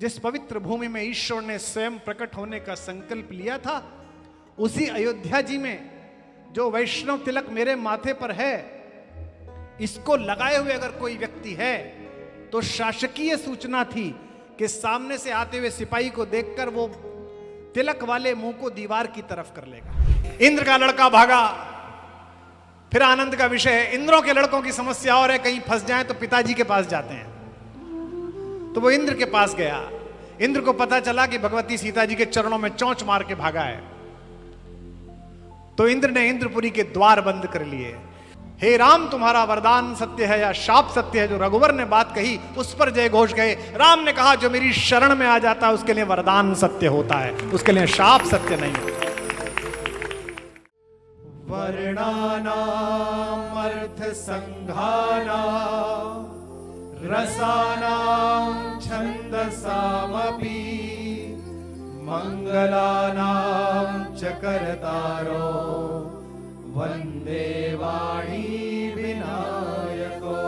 जिस पवित्र भूमि में ईश्वर ने स्वयं प्रकट होने का संकल्प लिया था, उसी अयोध्या जी में जो वैष्णव तिलक मेरे माथे पर है, इसको लगाए हुए अगर कोई व्यक्ति है तो शासकीय सूचना थी कि सामने से आते हुए सिपाही को देखकर वो तिलक वाले मुंह को दीवार की तरफ कर लेगा। इंद्र का लड़का भागा, फिर आनंद का विषय है। इंद्रों के लड़कों की समस्या और है, कहीं फंस जाए तो पिताजी के पास जाते हैं। तो वो इंद्र के पास गया। इंद्र को पता चला कि भगवती सीता जी के चरणों में चोंच मार के भागा है। तो इंद्र ने इंद्रपुरी के द्वार बंद कर लिए। हे राम, तुम्हारा वरदान सत्य है या शाप सत्य है? जो रघुवर ने बात कही उस पर जय घोष गए। राम ने कहा जो मेरी शरण में आ जाता है उसके लिए वरदान सत्य होता है, उसके लिए शाप सत्य नहीं होता। वर्णानाम अर्थ संघानाम रसानाम छंदसामपि मंगलानाम च करतारो वंदे वाणी विनायको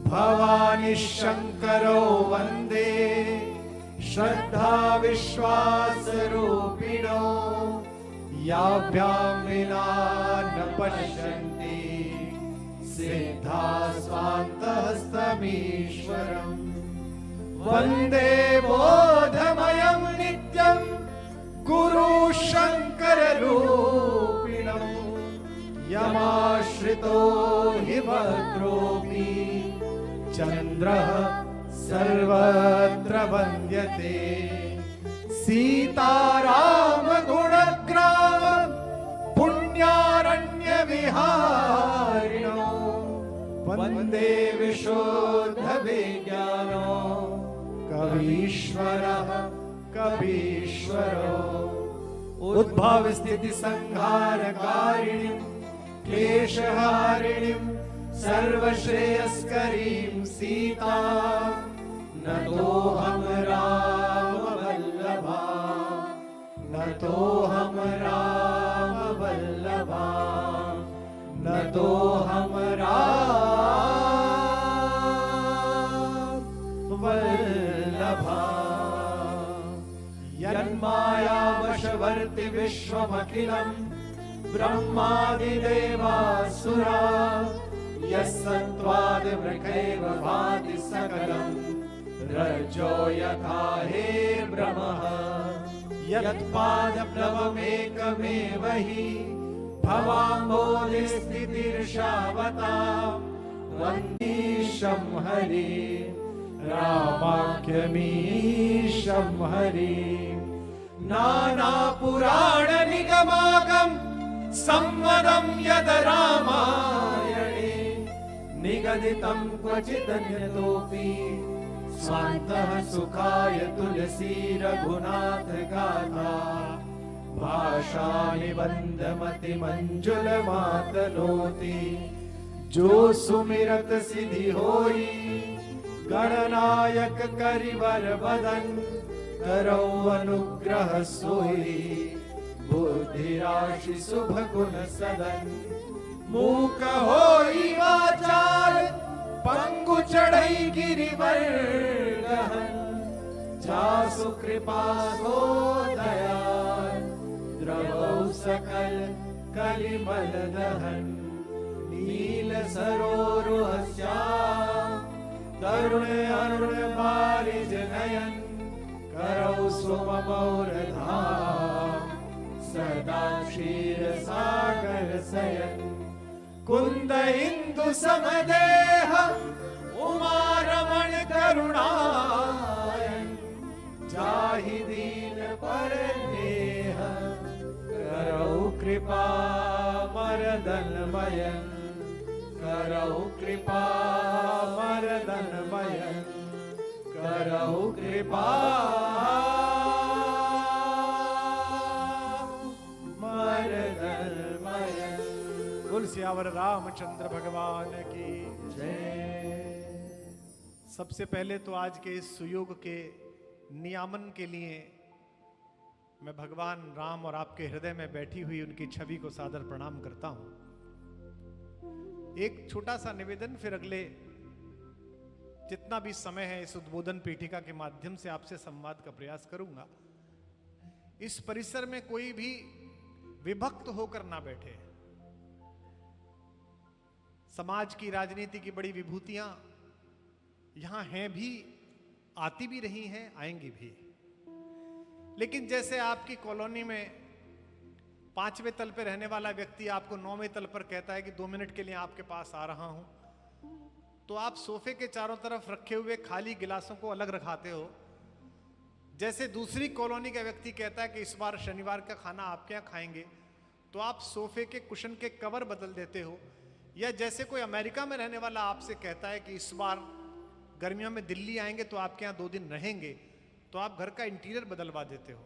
भवानी शंकरो वंदे श्रद्धा विश्वास रूपिणो याभ्याम विना न पश्यन्ति सिद्धा स्वान्तहस्तमीश्वरम् वंदे बोधमयं नित्यं गुरु शंकर रूपिणं यमाश्रितो हि भद्रोऽपि चन्द्रः सर्वत्र वन्द्यते सीताराम गुणग्राम पुण्यारण्य विहारिणो वंदे विशुद्ध विज्ञानो कवीश्वरः कवीश्वरो उद्भव स्थिति संहारकारिणीं क्लेशहारिणीं सर्वश्रेयस्करीं सीता नतोऽहं राम वल्लभा नतोऽहं राम वल्लभा नतोऽहं राम वल्लभा यन्मायावशवर्ति विश्वमखिलं ब्रह्मादिदेवासुरा यस्सत्त्वादिमृगैव भाति सकलं रज्जो यथा हे ब्रह्मः यत्पादप्लवमेकमेव हि भवाम्भोधिस्थितिर्षावतां वन्दीशं हरि रामाख्यमीशं हरि नानापुराणनिगमागम संवदं यद रामायणे निगदितं क्वचिदन्यतोऽपि स्वान्तः सुखाय तुलसी रघुनाथ गाथा भाषा निबंधमति मंजुल मातनोति जो सुमिरत सिद्धि होई गणनायक करिवर बदन करौ अनुग्रह सोई बुद्धि राशि शुभ गुण सदन मूक होई वाचाल पंगु चढ़ई गिरिवर गहन जासु कृपा सो दयाल द्रवौ सकल कलिमल दहन नील सरोरुह श्याम तरुण अरुण बारिज नयन करौ सुममौर धाम सदा क्षीर सागर सयन कुंद इंदु समदेह उमा रमण करुणायन जाहि दीन पर नेह करौ कृपा मरदन मयन करौ कृपा मरदन मयन करौ कृपा मरदन मयन। बोल सियावर रामचंद्र भगवान की जय। सबसे पहले तो आज के इस सुयोग के नियामन के लिए मैं भगवान राम और आपके हृदय में बैठी हुई उनकी छवि को सादर प्रणाम करता हूं। एक छोटा सा निवेदन, फिर अगले जितना भी समय है इस उद्बोधन पीठिका के माध्यम से आपसे संवाद का प्रयास करूंगा। इस परिसर में कोई भी विभक्त होकर ना बैठे। समाज की, राजनीति की बड़ी विभूतियां यहां हैं भी, आती भी रही हैं, आएंगी भी। लेकिन जैसे आपकी कॉलोनी में 5वें तल पे रहने वाला व्यक्ति आपको 9वें तल पर कहता है कि 2 मिनट के लिए आपके पास आ रहा हूं, तो आप सोफे के चारों तरफ रखे हुए खाली गिलासों को अलग रखाते हो। जैसे दूसरी कॉलोनी का व्यक्ति कहता है कि इस बार शनिवार का खाना आपके यहाँ खाएंगे, तो आप सोफे के कुशन के कवर बदल देते हो। या जैसे कोई अमेरिका में रहने वाला आपसे कहता है कि इस बार गर्मियों में दिल्ली आएंगे तो आपके यहाँ 2 दिन रहेंगे, तो आप घर का इंटीरियर बदलवा देते हो।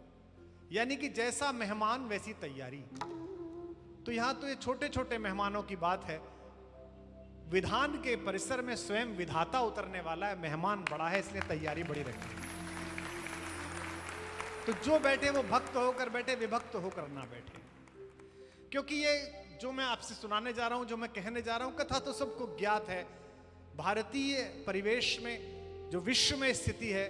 यानी कि जैसा मेहमान वैसी तैयारी। तो यहां तो ये छोटे छोटे मेहमानों की बात है। विधान के परिसर में स्वयं विधाता उतरने वाला है, मेहमान बड़ा है, इसलिए तैयारी बड़ी रखी। तो जो बैठे वो भक्त होकर बैठे, विभक्त होकर ना बैठे। क्योंकि ये जो मैं आपसे सुनाने जा रहा हूं, जो मैं कहने जा रहा हूं, कथा तो सबको ज्ञात है। भारतीय परिवेश में जो विश्व में स्थिति है,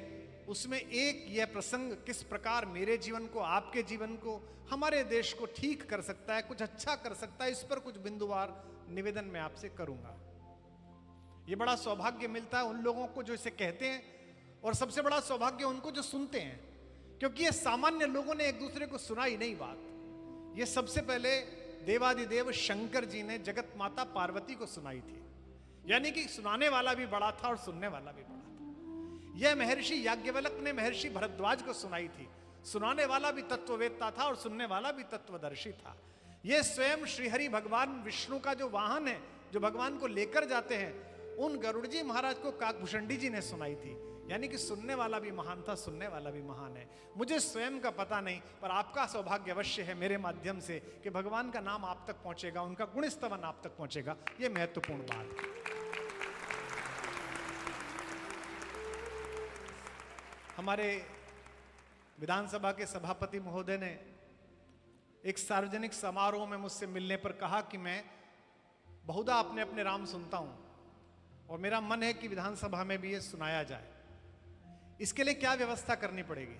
उसमें एक यह प्रसंग किस प्रकार मेरे जीवन को, आपके जीवन को, हमारे देश को ठीक कर सकता है, कुछ अच्छा कर सकता है, इस पर कुछ बिंदुवार निवेदन मैं आपसे करूंगा। ये बड़ा सौभाग्य मिलता है उन लोगों को जो इसे कहते हैं, और सबसे बड़ा सौभाग्य उनको जो सुनते हैं, क्योंकि ये सामान्य लोगों ने एक दूसरे को सुनाई नहीं बात। ये सबसे पहले देवादिदेव शंकर जी ने जगत माता पार्वती को सुनाई थी। यानी कि सुनाने वाला भी बड़ा था और सुनने वाला भी बड़ा था। यह महर्षि याज्ञवल्क्य ने महर्षि भरद्वाज को सुनाई थी। सुनाने वाला भी तत्ववेत्ता था और सुनने वाला भी तत्वदर्शी था। यह स्वयं श्रीहरि भगवान विष्णु का जो वाहन है, जो भगवान को लेकर जाते हैं, उन गरुड़ जी महाराज को काकभूषणी जी ने सुनाई थी। यानी कि सुनने वाला भी महान था, सुनने वाला भी महान है। मुझे स्वयं का पता नहीं, पर आपका सौभाग्य अवश्य है मेरे माध्यम से कि भगवान का नाम आप तक पहुंचेगा, उनका गुण स्तवन आप तक पहुंचेगा। यह महत्वपूर्ण बात है। हमारे विधानसभा के सभापति महोदय ने एक सार्वजनिक समारोह में मुझसे मिलने पर कहा कि मैं बहुधा अपने अपने राम सुनता हूं और मेरा मन है कि विधानसभा में भी ये सुनाया जाए। इसके लिए क्या व्यवस्था करनी पड़ेगी?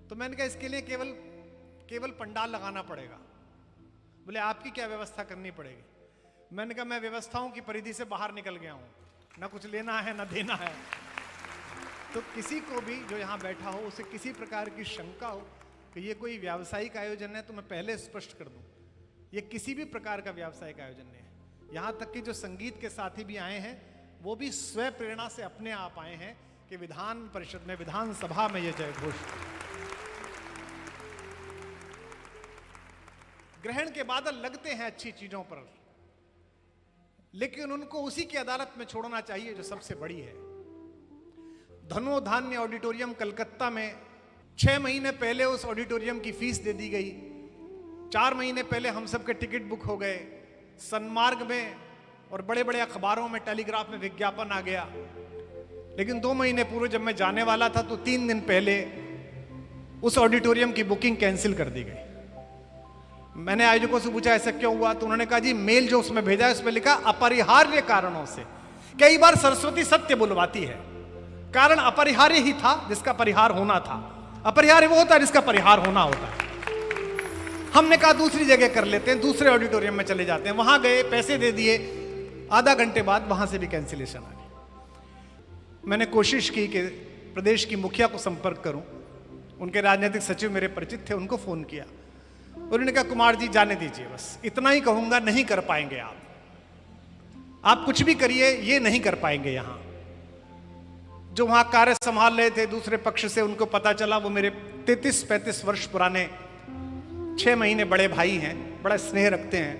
तो मैंने कहा इसके लिए केवल पंडाल लगाना पड़ेगा। बोले आपकी क्या व्यवस्था करनी पड़ेगी? मैंने कहा मैं व्यवस्थाओं की परिधि से बाहर निकल गया हूं, ना कुछ लेना है ना देना है। तो किसी को भी जो यहां बैठा हो, उसे किसी प्रकार की शंका हो कि ये कोई व्यावसायिक आयोजन है, तो मैं पहले स्पष्ट कर दूं, ये किसी भी प्रकार का व्यावसायिक आयोजन नहीं है। यहां तक कि जो संगीत के साथी भी आए हैं, वो भी स्वयं प्रेरणा से अपने आप आए हैं कि विधान परिषद में, विधानसभा में ये जय घोष। ग्रहण के बादल लगते हैं अच्छी चीजों पर, लेकिन उनको उसी की अदालत में छोड़ना चाहिए जो सबसे बड़ी है। धनोधान्य ऑडिटोरियम कलकत्ता में 6 महीने पहले उस ऑडिटोरियम की फीस दे दी गई। 4 महीने पहले हम सबके टिकट बुक हो गए। सन्मार्ग में और बड़े बड़े अखबारों में, टेलीग्राफ में विज्ञापन आ गया। लेकिन 2 महीने पूर्व जब मैं जाने वाला था, तो 3 दिन पहले उस ऑडिटोरियम की बुकिंग कैंसिल कर दी गई। मैंने आयोजकों से पूछा ऐसा क्यों हुआ? तो उन्होंने कहा जी मेल जो उसमें भेजा है उसमें लिखा अपरिहार्य कारणों से। कई बार सरस्वती सत्य बुलवाती है, कारण अपरिहार्य ही था जिसका परिहार होना था। अपरिहार्य वो होता है जिसका परिहार होना होता है। हमने कहा दूसरी जगह कर लेते हैं, दूसरे ऑडिटोरियम में चले जाते हैं। वहां गए, पैसे दे दिए, आधा घंटे बाद वहां से भी कैंसिलेशन आ गई। मैंने कोशिश की कि प्रदेश की मुखिया को संपर्क करूं। उनके राजनीतिक सचिव मेरे परिचित थे, उनको फोन किया। उन्होंने कहा कुमार जी जाने दीजिए, बस इतना ही कहूंगा, नहीं कर पाएंगे आप कुछ भी करिए, ये नहीं कर पाएंगे। यहां जो वहां कार्य संभाल रहे थे दूसरे पक्ष से, उनको पता चला, वो मेरे 33-35 वर्ष पुराने 6 महीने बड़े भाई हैं, बड़ा स्नेह रखते हैं।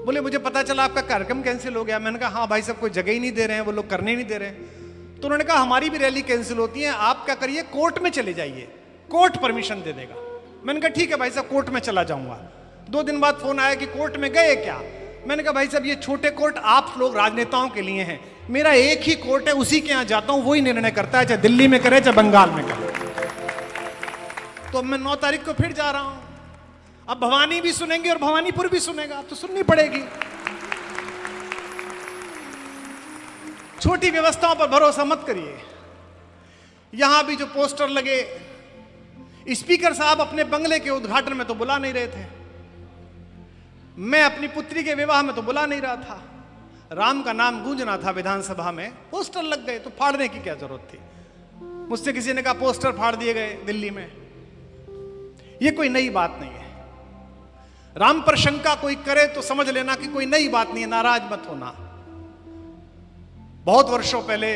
बोले मुझे पता चला आपका कार्यक्रम कैंसिल हो गया। मैंने कहा हाँ भाई साहब, कोई जगह ही नहीं दे रहे हैं, वो लोग करने नहीं दे रहे हैं। तो उन्होंने कहा हमारी भी रैली कैंसिल होती है, आप क्या करिए कोर्ट में चले जाइए, कोर्ट परमिशन दे देगा। मैंने कहा ठीक है भाई साहब, कोर्ट में चला जाऊंगा। 2 दिन बाद फोन आया कि कोर्ट में गए क्या? मैंने कहा भाई साहब ये छोटे कोर्ट आप लोग राजनेताओं के लिए हैं, मेरा एक ही कोर्ट है, उसी के यहां जाता हूं, वही निर्णय करता है, चाहे दिल्ली में करे चाहे बंगाल में करे। तो मैं 9 तारीख को फिर जा रहा हूं। अब भवानी भी सुनेंगे और भवानीपुर भी सुनेगा, तो सुननी पड़ेगी। छोटी व्यवस्थाओं पर भरोसा मत करिए। यहां भी जो पोस्टर लगे, स्पीकर साहब अपने बंगले के उद्घाटन में तो बुला नहीं रहे थे, मैं अपनी पुत्री के विवाह में तो बुला नहीं रहा था, राम का नाम गूंजना था विधानसभा में, पोस्टर लग गए तो फाड़ने की क्या जरूरत थी। मुझसे किसी ने कहा पोस्टर फाड़ दिए गए दिल्ली में, ये कोई नई बात नहीं है। राम पर शंका कोई करे तो समझ लेना कि कोई नई बात नहीं है, नाराज मत होना। बहुत वर्षों पहले,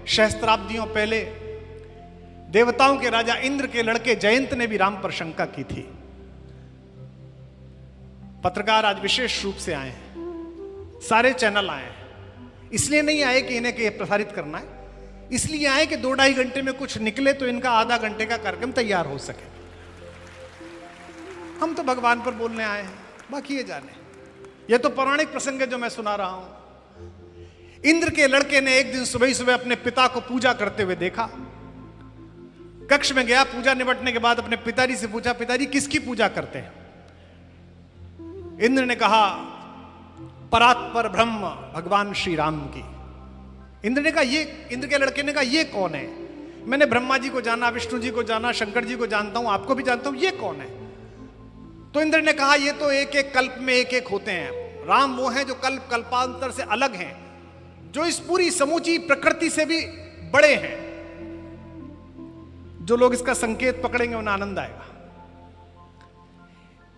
सहस्त्राब्दियों पहले, देवताओं के राजा इंद्र के लड़के जयंत ने भी राम पर शंका की थी। पत्रकार आज विशेष रूप से आए हैं, सारे चैनल आए हैं, इसलिए नहीं आए कि इन्हें के प्रसारित करना है, इसलिए आए कि 2-2.5 घंटे में कुछ निकले तो इनका आधा घंटे का कार्यक्रम तैयार हो सके। हम तो भगवान पर बोलने आए हैं, बाकी ये जाने। ये तो पौराणिक प्रसंग है जो मैं सुना रहा हूं। इंद्र के लड़के ने एक दिन सुबह सुबह अपने पिता को पूजा करते हुए देखा। कक्ष में गया, पूजा निपटने के बाद अपने पिताजी से पूछा, पिताजी किसकी पूजा करते हैं? इंद्र ने कहा, परात्पर ब्रह्म भगवान श्री राम की। इंद्र ने कहा, ये, इंद्र के लड़के ने कहा, ये कौन है? मैंने ब्रह्मा जी को जाना, विष्णु जी को जाना, शंकर जी को जानता हूं, आपको भी जानता हूं, ये कौन है? तो इंद्र ने कहा, ये तो एक एक कल्प में एक एक होते हैं। राम वो हैं जो कल्प कल्पांतर से अलग हैं, जो इस पूरी समूची प्रकृति से भी बड़े हैं। जो लोग इसका संकेत पकड़ेंगे उन्हें आनंद आएगा।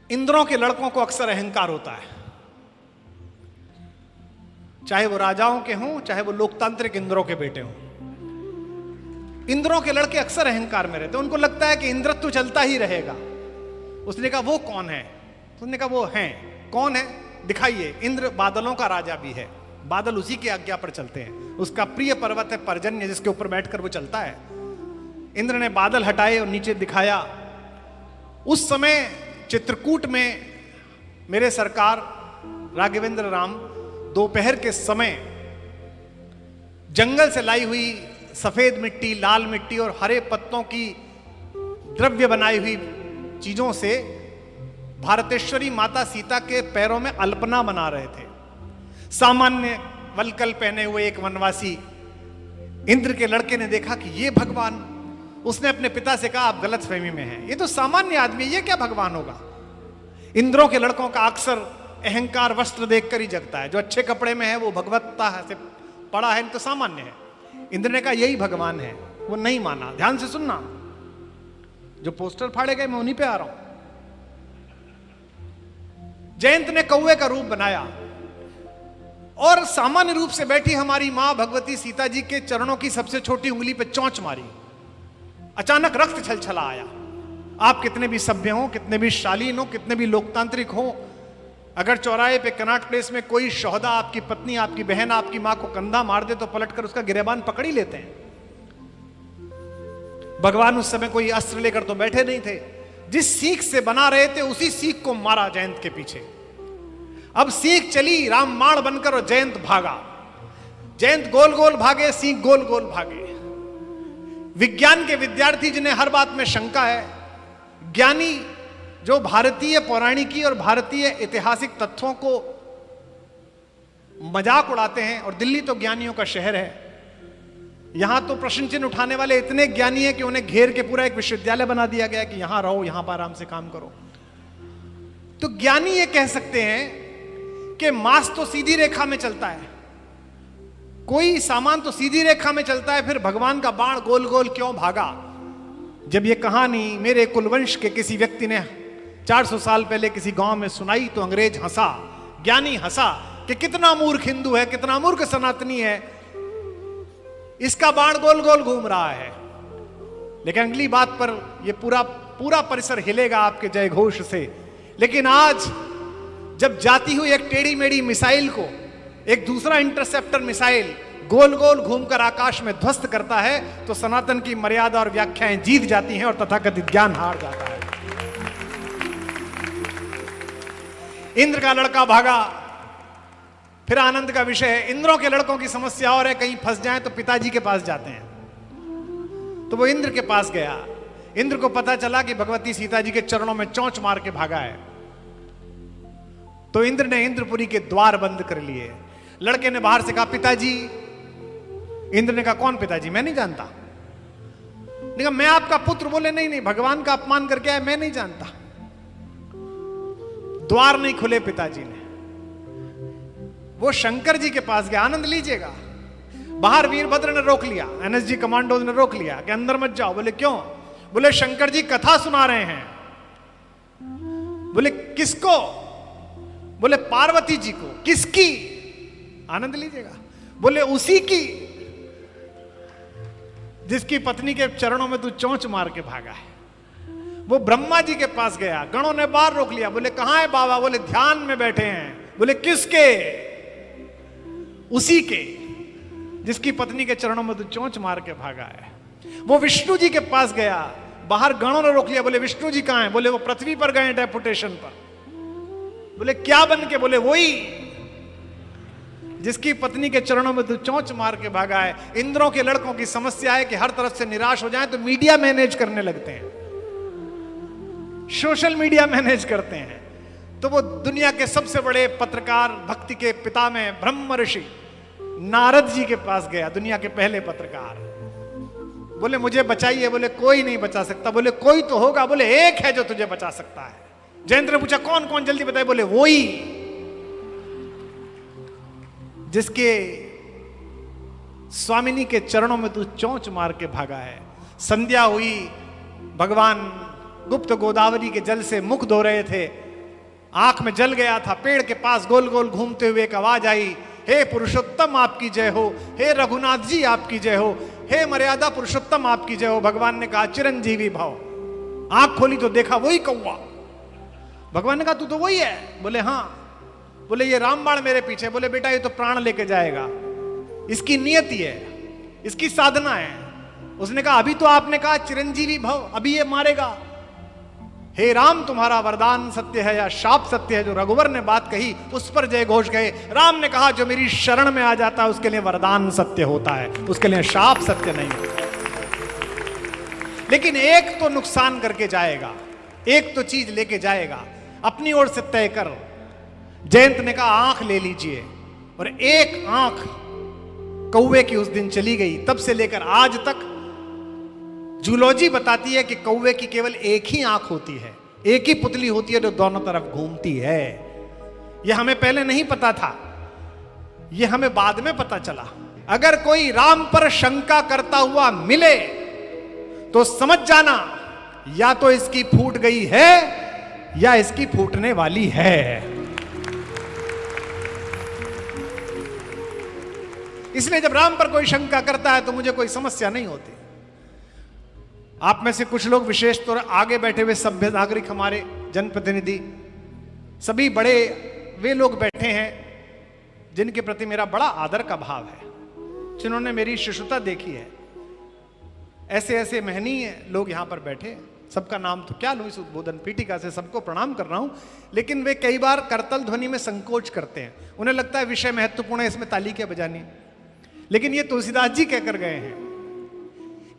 इंद्रों के लड़कों को अक्सर अहंकार होता है, चाहे वो राजाओं के हों, चाहे वो लोकतांत्रिक इंद्रों के बेटे हों। इंद्रों के लड़के अक्सर अहंकार में रहते हैं, उनको लगता है कि इंद्रत्व चलता ही रहेगा। उसने कहा, वो कौन है? उसने कहा, वो हैं। कौन है? दिखाइए। इंद्र बादलों का राजा भी है, बादल उसी की आज्ञा पर चलते हैं। उसका प्रिय पर्वत है पर्जन्य, जिसके ऊपर बैठकर वो चलता है। इंद्र ने बादल हटाए और नीचे दिखाया। उस समय चित्रकूट में मेरे सरकार राघवेंद्र राम दोपहर के समय जंगल से लाई हुई सफेद मिट्टी, लाल मिट्टी और हरे पत्तों की द्रव्य बनाई हुई चीजों से भारतेश्वरी माता सीता के पैरों में अल्पना बना रहे थे। सामान्य वलकल पहने हुए एक वनवासी इंद्र के लड़के ने देखा कि ये भगवान। उसने अपने पिता से कहा, आप गलतफहमी में हैं, ये तो सामान्य आदमी, ये क्या भगवान होगा? इंद्रों के लड़कों का अक्सर अहंकार वस्त्र देखकर ही जगता है। जो अच्छे कपड़े में है वो भगवत्ता से पड़ा है, तो सामान्य है। इंद्र ने कहा, यही भगवान है। वो नहीं माना। ध्यान से सुनना, जो पोस्टर फाड़े गए मैं उन्हीं पे आ रहा हूं। जयंत ने कौवे का रूप बनाया और सामान्य रूप से बैठी हमारी मां भगवती सीता जी के चरणों की सबसे छोटी उंगली पे चोंच मारी। अचानक रक्त छलछला आया। आप कितने भी सभ्य हो, कितने भी शालीन हो, कितने भी लोकतांत्रिक हो, अगर चौराहे पे कनॉट प्लेस में कोई शोहदा, आपकी पत्नी, आपकी बहन, आपकी मां को कंधा मार दे तो पलटकर उसका गिरेबान पकड़ ही लेते हैं। भगवान उस समय कोई अस्त्र लेकर तो बैठे नहीं थे। जिस सीख से बना रहे थे उसी सीख को मारा जयंत के पीछे। अब सीख चली राम माण बनकर और जयंत भागा। जयंत गोल गोल भागे, सीख गोल गोल भागे। विज्ञान के विद्यार्थी जिन्हें हर बात में शंका है, ज्ञानी जो भारतीय पौराणिकी और भारतीय ऐतिहासिक तथ्यों को मजाक उड़ाते हैं, और दिल्ली तो ज्ञानियों का शहर है, यहां तो प्रश्न चिन्ह उठाने वाले इतने ज्ञानी हैं कि उन्हें घेर के पूरा एक विश्वविद्यालय बना दिया गया कि यहां रहो, यहां पर आराम से काम करो। तो ज्ञानी ये कह सकते हैं कि मास तो सीधी रेखा में चलता है, कोई सामान तो सीधी रेखा में चलता है, फिर भगवान का बाण गोल गोल क्यों भागा? जब ये कहानी मेरे कुलवंश के किसी व्यक्ति ने 400 साल पहले किसी गांव में सुनाई तो अंग्रेज हंसा, ज्ञानी हंसा कि कितना मूर्ख हिंदू है, कितना मूर्ख सनातनी है, इसका बाण गोल गोल घूम रहा है। लेकिन अगली बात पर यह पूरा परिसर हिलेगा आपके जय घोष से। लेकिन आज जब जाती हुई एक टेढ़ी मेढ़ी मिसाइल को एक दूसरा इंटरसेप्टर मिसाइल गोल गोल घूमकर आकाश में ध्वस्त करता है, तो सनातन की मर्यादा और व्याख्याएं जीत जाती हैं और तथाकथित ज्ञान हार जाता है। इंद्र का लड़का भागा, फिर आनंद का विषय है। इंद्रों के लड़कों की समस्या और है, कहीं फंस जाएं तो पिताजी के पास जाते हैं। तो वो इंद्र के पास गया। इंद्र को पता चला कि भगवती सीता जी के चरणों में चोंच मार के भागा है। तो इंद्र ने इंद्रपुरी के द्वार बंद कर लिए। लड़के ने बाहर से कहा, पिताजी इंद्र ने कहा कौन पिताजी? मैं नहीं जानता। ने कहा मैं आपका पुत्र। बोले नहीं नहीं, भगवान का अपमान करके आया, मैं नहीं जानता। द्वार नहीं खुले पिताजी ने। वो शंकर जी के पास गया, आनंद लीजिएगा। बाहर वीरभद्र ने रोक लिया, एनएसजी कमांडोज ने रोक लिया कि अंदर मत जाओ। बोले क्यों? बोले शंकर जी कथा सुना रहे हैं। बोले किसको? बोले पार्वती जी को। किसकी? आनंद लीजिएगा। बोले उसी की जिसकी पत्नी के चरणों में तू चोंच मार के भागा है। वो ब्रह्मा जी के पास गया, गणों ने बाहर रोक लिया। बोले कहां है बाबा? बोले ध्यान में बैठे हैं। बोले किसके? उसी के जिसकी पत्नी के चरणों में तू चोंच मार के भागा है। वो विष्णु जी के पास गया, बाहर गणों ने रोक लिया। बोले विष्णु जी कहां हैं? बोले वो पृथ्वी पर गए डेपुटेशन पर। बोले क्या बन के? बोले वही जिसकी पत्नी के चरणों में तू चोंच मार के भागा है। इंद्रों के लड़कों की समस्या है कि हर तरफ से निराश हो जाए तो मीडिया मैनेज करने लगते हैं, सोशल मीडिया मैनेज करते हैं। तो वो दुनिया के सबसे बड़े पत्रकार, भक्ति के पिता में ब्रह्म ऋषि नारद जी के पास गया, दुनिया के पहले पत्रकार। बोले मुझे बचाइए। बोले कोई नहीं बचा सकता। बोले कोई तो होगा। बोले एक है जो तुझे बचा सकता है। जयेंद्र ने पूछा कौन कौन? जल्दी बताइए। बोले वही जिसके स्वामिनी के चरणों में तू चोंच मार के भागा है। संध्या हुई, भगवान गुप्त गोदावरी के जल से मुख धो रहे थे, आंख में जल गया था। पेड़ के पास गोल गोल घूमते हुए एक आवाज आई, हे पुरुषोत्तम आपकी जय हो, हे रघुनाथ जी आपकी जय हो, हे मर्यादा पुरुषोत्तम आपकी जय हो। भगवान ने कहा चिरंजीवी भाव। आंख खोली तो देखा वही कौवा। भगवान ने कहा तू तो वही है? बोले हाँ। बोले ये रामबाण मेरे पीछे। बोले बेटा ये तो प्राण लेके जाएगा, इसकी नियति है, इसकी साधना है। उसने कहा अभी तो आपने कहा चिरंजीवी भव, अभी ये मारेगा। हे राम तुम्हारा वरदान सत्य है या शाप सत्य है? जो रघुवर ने बात कही उस पर जय घोष गए। राम ने कहा जो मेरी शरण में आ जाता है उसके लिए वरदान सत्य होता है, उसके लिए शाप सत्य नहीं होता। लेकिन एक तो नुकसान करके जाएगा, एक तो चीज लेके जाएगा, अपनी ओर से तय कर। जयंत ने कहा आंख ले लीजिए, और एक आंख कौवे की उस दिन चली गई। तब से लेकर आज तक जूलॉजी बताती है कि कौवे की केवल एक ही आंख होती है, एक ही पुतली होती है जो दोनों तरफ घूमती है। यह हमें पहले नहीं पता था, यह हमें बाद में पता चला। अगर कोई राम पर शंका करता हुआ मिले तो समझ जाना या तो इसकी फूट गई है या इसकी फूटने वाली है। इसलिए जब राम पर कोई शंका करता है तो मुझे कोई समस्या नहीं होती। आप में से कुछ लोग, विशेष तौर आगे बैठे हुए सभ्य नागरिक, हमारे जनप्रतिनिधि, सभी बड़े वे लोग बैठे हैं जिनके प्रति मेरा बड़ा आदर का भाव है, जिन्होंने मेरी शिशुता देखी है। ऐसे ऐसे महनीय लोग यहां पर बैठे, सबका नाम तो क्या लूं इस उद्बोधन पीठिका से, सबको प्रणाम कर रहा हूं। लेकिन वे कई बार करतल ध्वनि में संकोच करते हैं, उन्हें लगता है विषय महत्वपूर्ण है, इसमें ताली क्या बजानी। लेकिन ये तुलसीदास जी कहकर गए हैं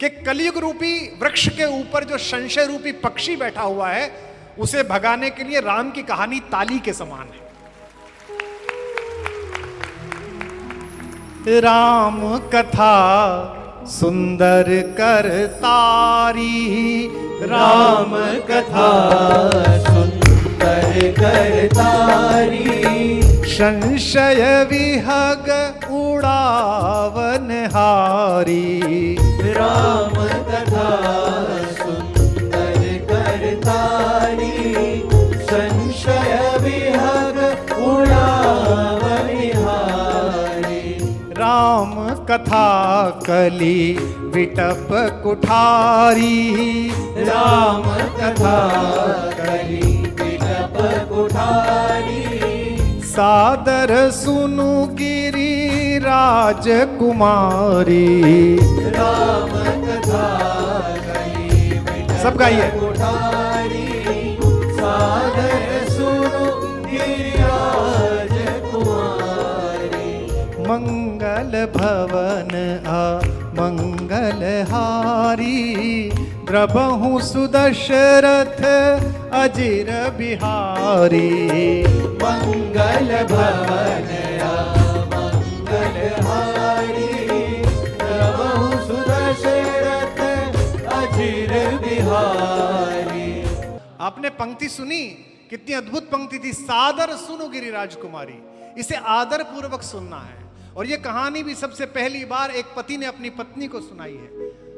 कि कलयुग रूपी वृक्ष के ऊपर जो संशय रूपी पक्षी बैठा हुआ है उसे भगाने के लिए राम की कहानी ताली के समान है। राम कथा सुंदर करतारी, राम कथा सुंदर करतारी, संशय विहग उड़ावन हारी। राम कथा सुंदर करतारी, संशय विहग उड़ावन हारी। राम कथा कली विटप कुठारी, राम कथा कली विटप कुठारी। सादर सुनु गिरी राजकुमारी। राम कथा कली विटप सब गाइए। कुठारी, सादर सुनु गिरी राजकुमारी। मंगल भवन आ मंगल हारी, द्रबहु सुदशरथ अजिर बिहारी। मंगल भवन मंगल हारी, चिर बिहारी। आपने पंक्ति सुनी, कितनी अद्भुत पंक्ति थी, सादर सुनो गिरिराज कुमारी। इसे आदर पूर्वक सुनना है। और ये कहानी भी सबसे पहली बार एक पति ने अपनी पत्नी को सुनाई है।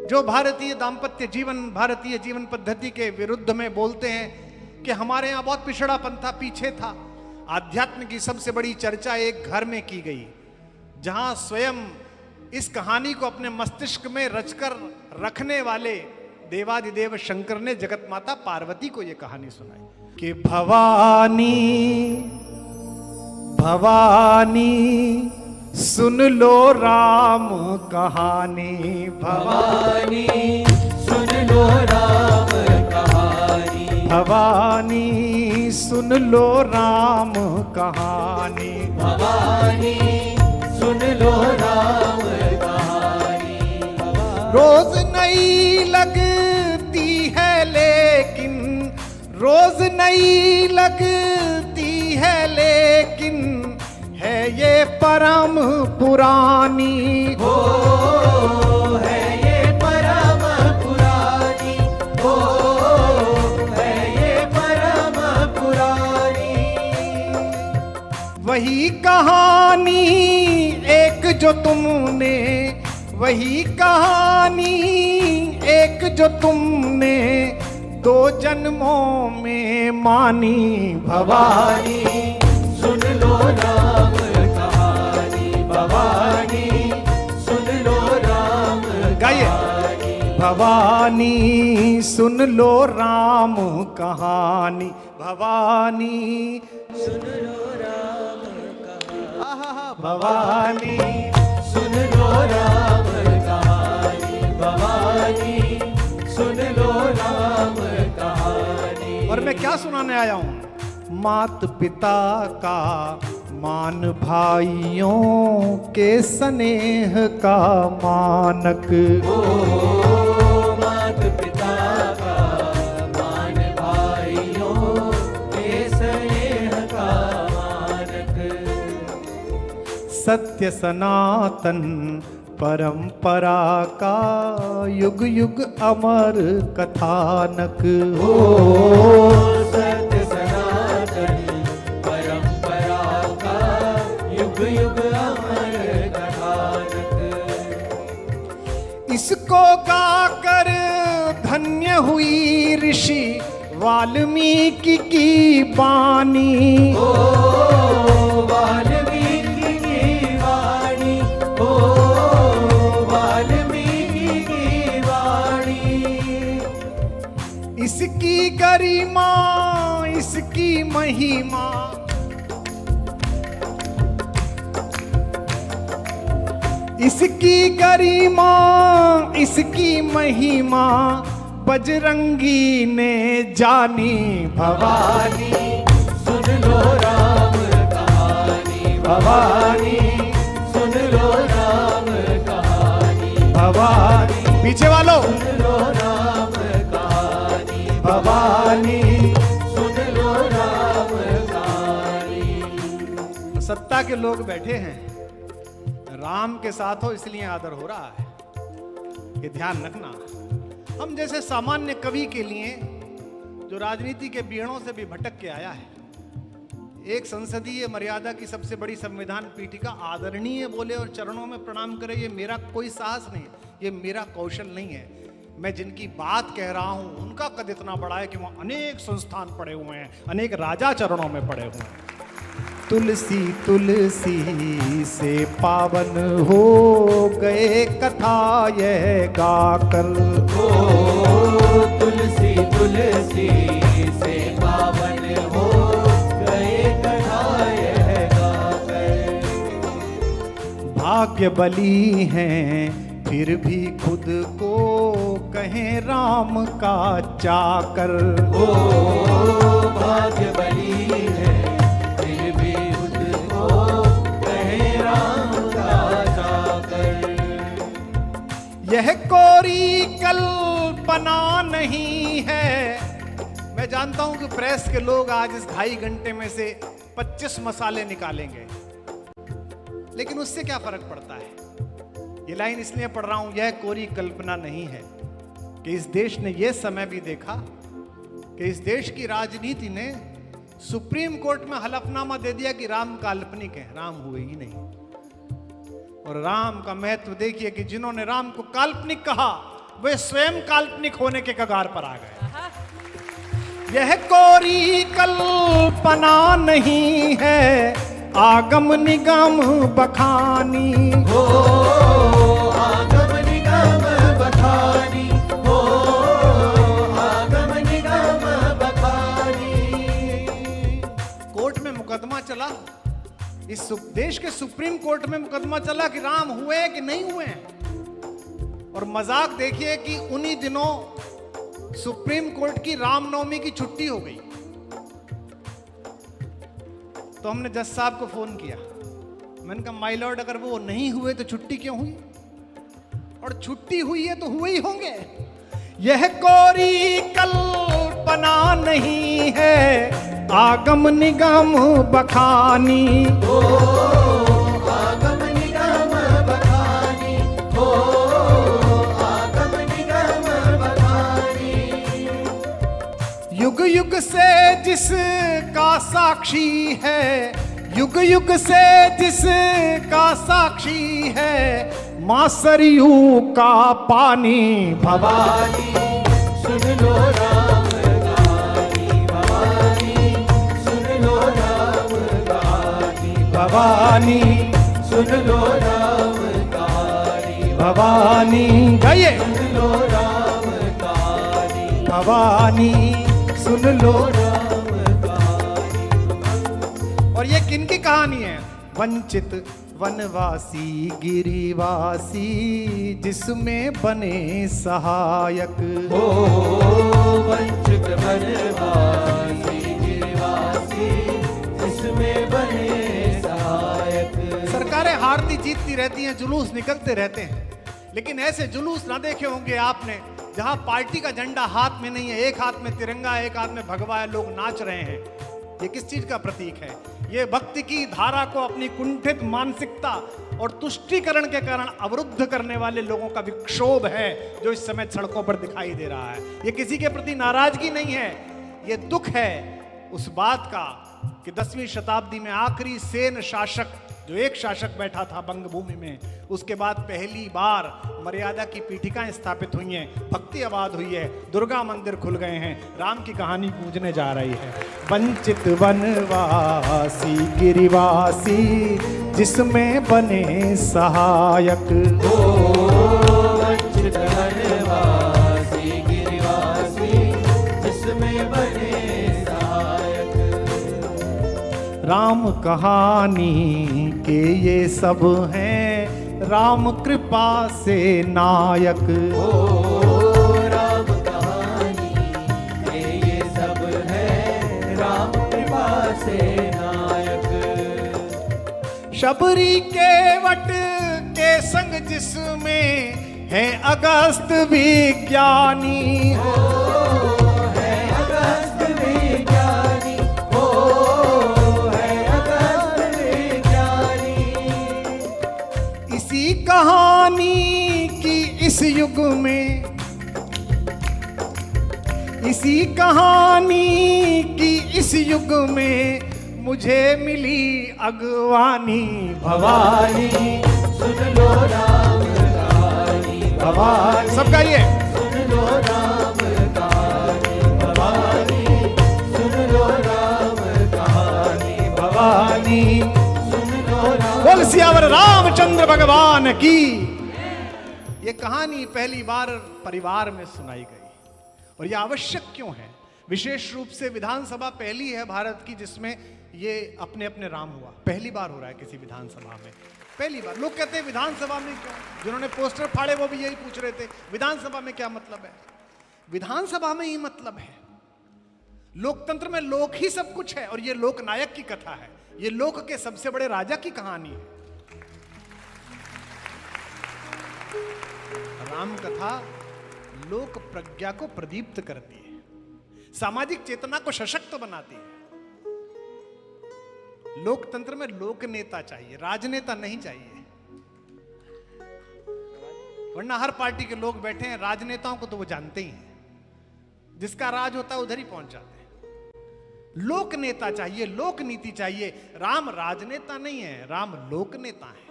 जो भारतीय दाम्पत्य जीवन, भारतीय जीवन पद्धति के विरुद्ध में बोलते हैं कि हमारे यहाँ बहुत पिछड़ापन था, पीछे था। आध्यात्म की सबसे बड़ी चर्चा एक घर में की गई, जहां स्वयं इस कहानी को अपने मस्तिष्क में रचकर रखने वाले देवादिदेव शंकर ने जगत माता पार्वती को यह कहानी सुनाई कि भवानी भवानी सुन लो राम कहानी। भवानी सुन लो राम कहानी। भवानी सुन लो राम कहानी। भवानी सुन लो राम कहानी। रोज नई लगती है लेकिन, रोज नई लगती है लेकिन, है ये परम पुरानी। हो है ये परम पुरानी। हो है ये परम पुरानी। वही कहानी एक जो तुमने, वही कहानी एक जो तुमने दो जन्मों में मानी। भवानी सुन लो राम कहानी। भवानी सुन लो राम गाइए। भवानी सुन लो राम कहानी। भवानी सुन लो राम कहानी। भवानी सुन लो राम कहानी। भवानी सुन लो राम कहानी। और मैं क्या सुनाने आया हूं? मात पिता का मान, भाइयों के स्नेह का मानक। ओ मात पिता का मान, भाइयों के स्नेह का मानक। सत्य सनातन परंपरा का युग युग अमर कथानक। ओ सत्य सनातन परंपरा का युग युग अमर कथानक। इसको गाकर धन्य हुई ऋषि वाल्मीकि की वाणी। ओ वाल्मीकि की वाणी। ओ वाल्मीकि की वाणी। इसकी गरिमा, इसकी महिमा, इसकी गरिमा, इसकी महिमा बजरंगी ने जानी। भवानी सुन लो राम कहानी। भवानी सुन लो राम कहानी। भवानी पीछे वालों, सुन लो राम कहानी। भवानी सुन लो राम कहानी। सत्ता के लोग बैठे हैं, राम के साथ हो इसलिए आदर हो रहा है, ये ध्यान रखना। हम जैसे सामान्य कवि के लिए जो राजनीति के बीड़ों से भी भटक के आया है, एक संसदीय मर्यादा की सबसे बड़ी संविधान पीठिका आदरणीय बोले और चरणों में प्रणाम करे, ये मेरा कोई साहस नहीं, ये मेरा कौशल नहीं है। मैं जिनकी बात कह रहा हूं उनका कद इतना बड़ा है कि वहां अनेक संस्थान पड़े हुए हैं, अनेक राजा चरणों में पड़े हुए हैं। तुलसी तुलसी से पावन हो गए कथा यह गाकर। ओ तुलसी तुलसी से पावन हो गए कथा यह गाकर। भाग्य बली हैं फिर भी खुद को कहें राम का चाकर। ओ भाग्य बली है फिर भी खुद को कहे राम का चाकर। यह कोरी कल्पना नहीं है। मैं जानता हूं कि प्रेस के लोग आज इस 2.5 घंटे में से 25 मसाले निकालेंगे, लेकिन उससे क्या फर्क पड़ता है। ये लाइन इसलिए पढ़ रहा हूं, यह कोरी कल्पना नहीं है। कि इस देश ने यह समय भी देखा कि इस देश की राजनीति ने सुप्रीम कोर्ट में हलफनामा दे दिया कि राम काल्पनिक है, राम हुए ही नहीं। और राम का महत्व देखिए कि जिन्होंने राम को काल्पनिक कहा वे स्वयं काल्पनिक होने के कगार पर आ गए। यह कोरी कल्पना नहीं है, आगम निगम बखानी हो आगम निगम बखानी, हो आगम निगम बखानी। कोर्ट में मुकदमा चला, इस देश के सुप्रीम कोर्ट में मुकदमा चला कि राम हुए कि नहीं हुए हैं। और मजाक देखिए कि उन्हीं दिनों सुप्रीम कोर्ट की रामनवमी की छुट्टी हो गई। तो हमने जज साहब को फोन किया, मैंने कहा माय लॉर्ड अगर वो नहीं हुए तो छुट्टी क्यों हुई, और छुट्टी हुई है तो हुए ही होंगे। यह कोरी कल्पना नहीं है, आगम निगम बखानी हो आगम निगम बखानी, हो आगम निगम बखानी। युग युग से जिसका साक्षी है, युग युग से जिसका साक्षी है, मां सरयू का पानी भवानी। सुन लो राम गानी भवानी, सुन लो राम गानी भवानी, सुन लो राम गानी भवानी गाइए, सुन लो राम गानी भवानी सुन लो। राम गानी। और ये किनकी कहानी है? वंचित वनवासी गिरिवासी जिसमें बने सहायक। हो वंचित वनवासी गिरिवासी जिसमें बने सहायक। सरकारें हारती जीतती रहती हैं, जुलूस निकलते रहते हैं, लेकिन ऐसे जुलूस ना देखे होंगे आपने जहां पार्टी का झंडा हाथ में नहीं है, एक हाथ में तिरंगा एक हाथ में भगवा है, लोग नाच रहे हैं। ये किस चीज का प्रतीक है? ये भक्ति की धारा को अपनी कुंठित मानसिकता और तुष्टीकरण के कारण अवरुद्ध करने वाले लोगों का विक्षोभ है जो इस समय सड़कों पर दिखाई दे रहा है। ये किसी के प्रति नाराजगी नहीं है, ये दुख है उस बात का कि 10वीं शताब्दी में आखिरी सेन शासक जो एक शासक बैठा था बंगभूमि में, उसके बाद पहली बार मर्यादा की पीठिकाएं स्थापित हुई हैं, भक्ति आबाद हुई है, दुर्गा मंदिर खुल गए हैं, राम की कहानी गूंजने जा रही है। वंचित वनवासी गिरिवासी जिसमें बने सहायक। हो वंचित वनवासी गिरिवासी जिसमें बने सहायक। राम कहानी के ये सब हैं, राम कृपा से नायक। हो राम कहानी के ये सब है, राम कृपा से नायक। शबरी के वट के संग जिसमें है अगस्त विज्ञानी। हो है अगस्त विज्ञानी, हो है अगस्त विज्ञानी। इसी कहानी की इस युग में, इसी कहानी की इस युग में मुझे मिली अगवानी। भवानी सुन लो राम कहानी, भवानी सब गाइए। सुन लो राम कहानी भवानी, सुन लो राम कहानी भवानी सुन लो राम। बोल सियावर रामचंद्र भगवान की। ये कहानी पहली बार परिवार में सुनाई गई, और यह आवश्यक क्यों है? विशेष रूप से विधानसभा पहली है भारत की जिसमें ये अपने अपने राम हुआ, पहली बार हो रहा है किसी विधानसभा में, पहली बार। लोग कहते हैं विधानसभा में क्यों? जिन्होंने पोस्टर फाड़े वो भी यही पूछ रहे थे, विधानसभा में क्या मतलब है? विधानसभा में ही मतलब है। लोकतंत्र में लोक ही सब कुछ है, और ये लोकनायक की कथा है, ये लोक के सबसे बड़े राजा की कहानी है। राम कथा लोक प्रज्ञा को प्रदीप्त करती है, सामाजिक चेतना को सशक्त बनाती है। लोकतंत्र में लोक नेता चाहिए, राजनेता नहीं चाहिए। वरना हर पार्टी के लोग बैठे हैं, राजनेताओं को तो वो जानते ही हैं, जिसका राज होता है उधर ही पहुंच जाते हैं। लोक नेता चाहिए, लोक नीति चाहिए। राम राजनेता नहीं है, राम लोक नेता है।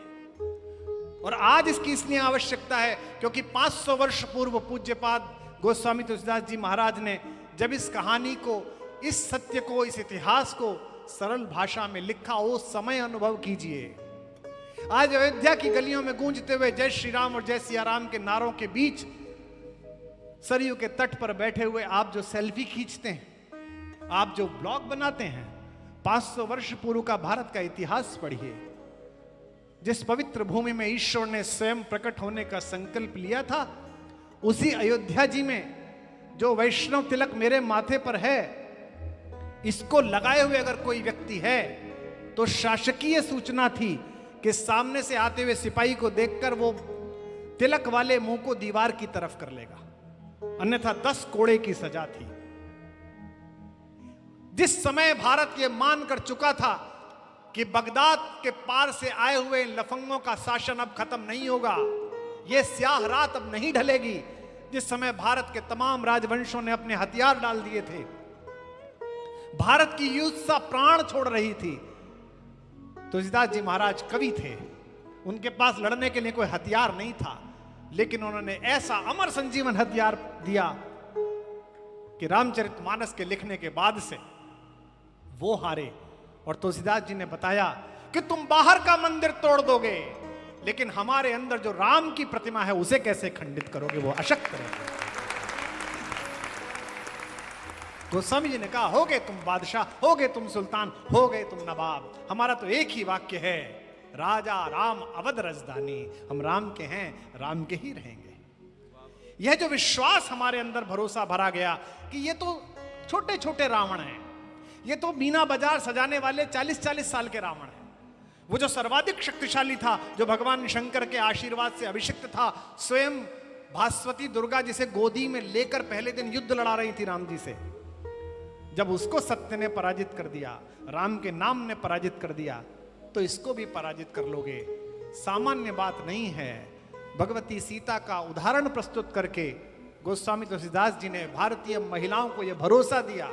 और आज इसकी इसलिए आवश्यकता है क्योंकि 500 वर्ष पूर्व पूज्यपाद गोस्वामी तुलसीदास जी महाराज ने जब इस कहानी को, इस सत्य को, इस इतिहास को सरल भाषा में लिखा, वो समय अनुभव कीजिए। आज अयोध्या की गलियों में गूंजते हुए जय श्री राम और जय सिया राम के नारों के बीच सरयू के तट पर बैठे हुए आप जो सेल्फी खींचते हैं, आप जो ब्लॉग बनाते हैं, 500 वर्ष पूर्व का भारत का इतिहास पढ़िए। जिस पवित्र भूमि में ईश्वर ने स्वयं प्रकट होने का संकल्प लिया था, उसी अयोध्या जी में जो वैष्णव तिलक मेरे माथे पर है, इसको लगाए हुए अगर कोई व्यक्ति है तो शासकीय सूचना थी कि सामने से आते हुए सिपाही को देखकर वो तिलक वाले मुंह को दीवार की तरफ कर लेगा, अन्यथा 10 कोड़े की सजा थी। जिस समय भारत ये मान कर चुका था कि बगदाद के पार से आए हुए लफंगों का शासन अब खत्म नहीं होगा, ये स्याह रात अब नहीं ढलेगी, जिस समय भारत के तमाम राजवंशों ने अपने हथियार डाल दिए थे, भारत की युद्ध प्राण छोड़ रही थी, तुलसीदास जी महाराज कवि थे, उनके पास लड़ने के लिए कोई हथियार नहीं था, लेकिन उन्होंने ऐसा अमर संजीवन हथियार दिया कि रामचरितमानस के लिखने के बाद से वो हारे। और तुलसीदास जी ने बताया कि तुम बाहर का मंदिर तोड़ दोगे, लेकिन हमारे अंदर जो राम की प्रतिमा है उसे कैसे खंडित करोगे, वो अशक्त रहेगा। गोस्वामी जी ने कहा, हो गए तुम बादशाह, हो गए तुम सुल्तान, हो गए तुम नवाब, हमारा तो एक ही वाक्य है, राजा राम अवध रजधानी, हम राम के हैं, राम के ही रहेंगे। यह जो विश्वास हमारे अंदर भरोसा भरा गया कि ये तो छोटे छोटे रावण हैं, ये तो मीना बाजार सजाने वाले 40-40 साल के रावण हैं, वो जो सर्वाधिक शक्तिशाली था, जो भगवान शंकर के आशीर्वाद से अभिषिक्त था, स्वयं भास्वती दुर्गा जिसे गोदी में लेकर पहले दिन युद्ध लड़ा रही थी राम जी से, जब उसको सत्य ने पराजित कर दिया, राम के नाम ने पराजित कर दिया, तो इसको भी पराजित कर लोगे। सामान्य बात नहीं है। भगवती सीता का उदाहरण प्रस्तुत करके गोस्वामी तुलसीदास जी ने भारतीय महिलाओं को यह भरोसा दिया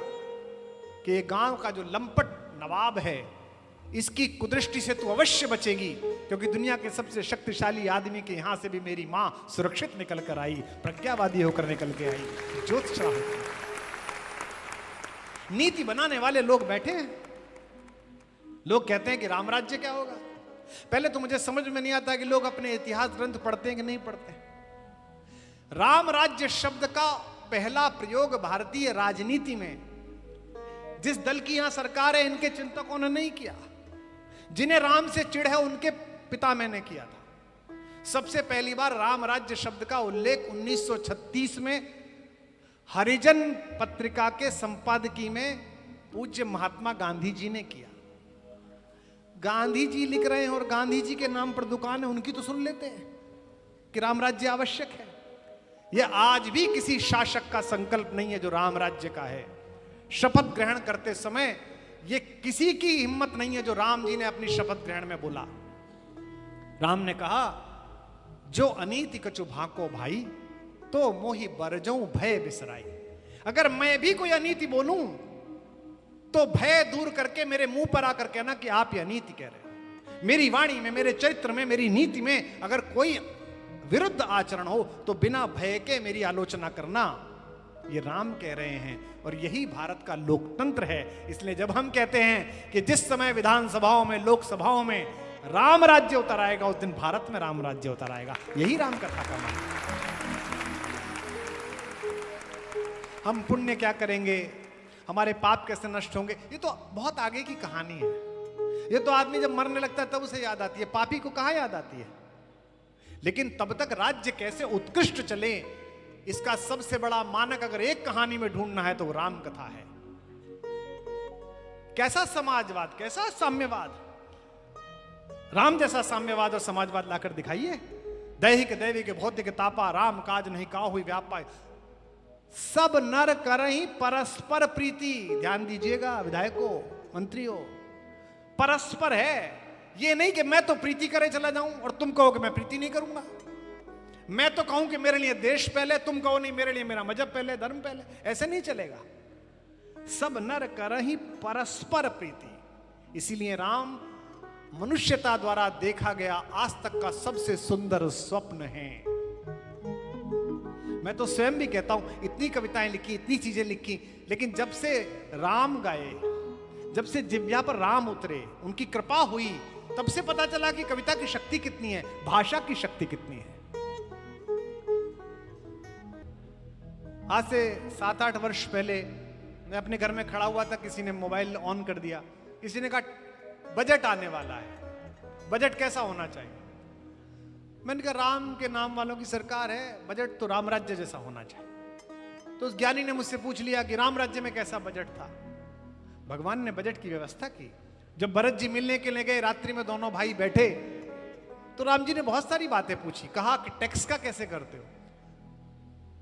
कि ये गांव का जो लंपट नवाब है, इसकी कुदृष्टि से तू अवश्य बचेगी, क्योंकि दुनिया के सबसे शक्तिशाली आदमी के यहां से भी मेरी मां सुरक्षित निकल कर आई, प्रज्ञावादी होकर निकल के आई, ज्योतिषा होकर। नीति बनाने वाले लोग बैठे हैं, लोग कहते हैं कि राम राज्य क्या होगा। पहले तो मुझे समझ में नहीं आता कि लोग अपने इतिहास ग्रंथ पढ़ते हैं कि नहीं पढ़ते। राम राज्य शब्द का पहला प्रयोग भारतीय राजनीति में जिस दल की यहां सरकार है, इनके चिंतकों ने नहीं किया। जिन्हें राम से चिढ़ है उनके पिता मैंने किया था। सबसे पहली बार राम राज्य शब्द का उल्लेख 1936 में हरिजन पत्रिका के संपादकीय में पूज्य महात्मा गांधी जी ने किया। गांधी जी लिख रहे हैं और गांधी जी के नाम पर दुकान है, उनकी तो सुन लेते हैं कि राम राज्य आवश्यक है। यह आज भी किसी शासक का संकल्प नहीं है जो राम राज्य का है। शपथ ग्रहण करते समय यह किसी की हिम्मत नहीं है जो राम जी ने अपनी शपथ ग्रहण में बोला। राम ने कहा, जो अनीति कछु भाको भाई, तो मोहि बरजऊं भय बिसराई। अगर मैं भी कोई अनीति बोलूं तो भय दूर करके मेरे मुंह पर आकर कहना कि आप ये अनीति कह रहे हो। मेरी वाणी में, मेरे चरित्र में, मेरी नीति में अगर कोई विरुद्ध आचरण हो तो बिना भय के मेरी आलोचना करना। ये राम कह रहे हैं और यही भारत का लोकतंत्र है। इसलिए जब हम कहते हैं कि जिस समय विधानसभाओं में, लोकसभाओं में राम राज्य उतर आएगा, उस दिन भारत में राम राज्य उतर आएगा। यही राम कथा का मान। हम पुण्य क्या करेंगे, हमारे पाप कैसे नष्ट होंगे, ये तो बहुत आगे की कहानी है। ये तो आदमी जब मरने लगता है तब उसे याद आती है, पापी को कहां याद आती है। लेकिन तब तक राज्य कैसे उत्कृष्ट चले, इसका सबसे बड़ा मानक अगर एक कहानी में ढूंढना है तो वो राम कथा है। कैसा समाजवाद, कैसा साम्यवाद, राम जैसा साम्यवाद और समाजवाद लाकर दिखाइए। दैहिक दैविक भौतिक तापा, राम काज नहीं काहू हुई व्यापा, सब नर करहीं परस्पर प्रीति। ध्यान दीजिएगा विधायकों, मंत्रियों, परस्पर है। ये नहीं कि मैं तो प्रीति करे चला जाऊं और तुम कहो कि मैं प्रीति नहीं करूंगा। मैं तो कहूं कि मेरे लिए देश पहले, तुम कहो नहीं मेरे लिए मेरा मजहब पहले, धर्म पहले, ऐसे नहीं चलेगा। सब नर करहि परस्पर प्रीति। इसीलिए राम मनुष्यता द्वारा देखा गया आज तक का सबसे सुंदर स्वप्न है। मैं तो स्वयं भी कहता हूं, इतनी कविताएं लिखी, इतनी चीजें लिखी, लेकिन जब से राम गाए, जब से जिह्वा पर राम उतरे, उनकी कृपा हुई, तब से पता चला कि कविता की शक्ति कितनी है, भाषा की शक्ति कितनी है। आज से 7-8 वर्ष पहले मैं अपने घर में खड़ा हुआ था, किसी ने मोबाइल ऑन कर दिया, किसी ने कहा बजट आने वाला है, बजट कैसा होना चाहिए। मैंने कहा राम के नाम वालों की सरकार है, बजट तो राम राज्य जैसा होना चाहिए। तो उस ज्ञानी ने मुझसे पूछ लिया कि राम राज्य में कैसा बजट था। भगवान ने बजट की व्यवस्था की। जब भरत जी मिलने के लिए गए, रात्रि में दोनों भाई बैठे, तो राम जी ने बहुत सारी बातें पूछी। कहा कि टैक्स का कैसे करते हो।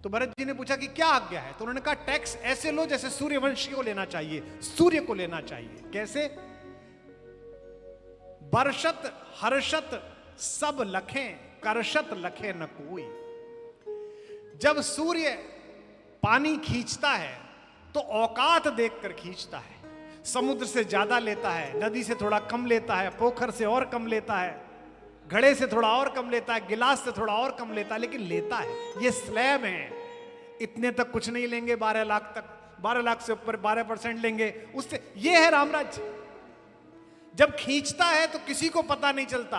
तो भरत जी ने पूछा कि क्या आज्ञा है। तो उन्होंने कहा टैक्स ऐसे लो जैसे सूर्यवंशी को लेना चाहिए, सूर्य को लेना चाहिए। कैसे? बरसत हर्षत सब लखें, करशत लखे न कोई। जब सूर्य पानी खींचता है तो औकात देखकर खींचता है। समुद्र से ज्यादा लेता है, नदी से थोड़ा कम लेता है, पोखर से और कम लेता है, घड़े से थोड़ा और कम लेता है, गिलास से थोड़ा और कम लेता है, लेकिन लेता है। ये स्लैब है, इतने तक कुछ नहीं लेंगे, 12 लाख तक, 12 लाख से ऊपर 12% लेंगे, उससे। ये है रामराज्य। जब खींचता है तो किसी को पता नहीं चलता।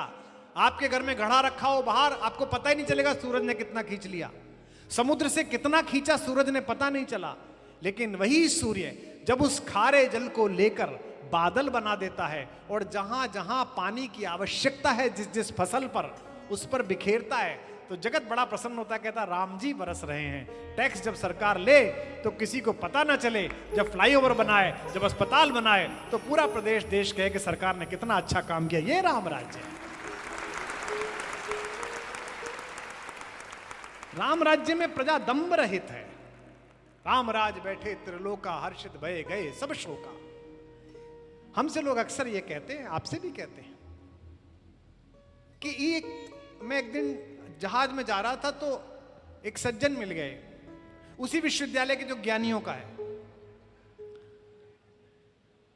आपके घर में घड़ा रखा हो बाहर, आपको पता ही नहीं चलेगा सूरज ने कितना खींच लिया। समुद्र से कितना खींचा सूरज ने पता नहीं चला। लेकिन वही सूर्य जब उस खारे जल को लेकर बादल बना देता है और जहां जहां पानी की आवश्यकता है जिस जिस फसल पर, उस पर बिखेरता है, तो जगत बड़ा प्रसन्न होता है, कहता राम जी बरस रहे हैं। टैक्स जब सरकार ले तो किसी को पता ना चले, जब फ्लाईओवर बनाए, जब अस्पताल बनाए, तो पूरा प्रदेश देश कहे कि सरकार ने कितना अच्छा काम किया। ये राम राज्य है। राम राज्य में प्रजा दंभ रहित है। राम राज बैठे त्रिलोका, हर्षित भये गए सब शोका। हमसे लोग अक्सर ये कहते हैं, आपसे भी कहते हैं कि मैं एक दिन जहाज में जा रहा था तो एक सज्जन मिल गए, उसी विश्वविद्यालय के जो ज्ञानियों का है।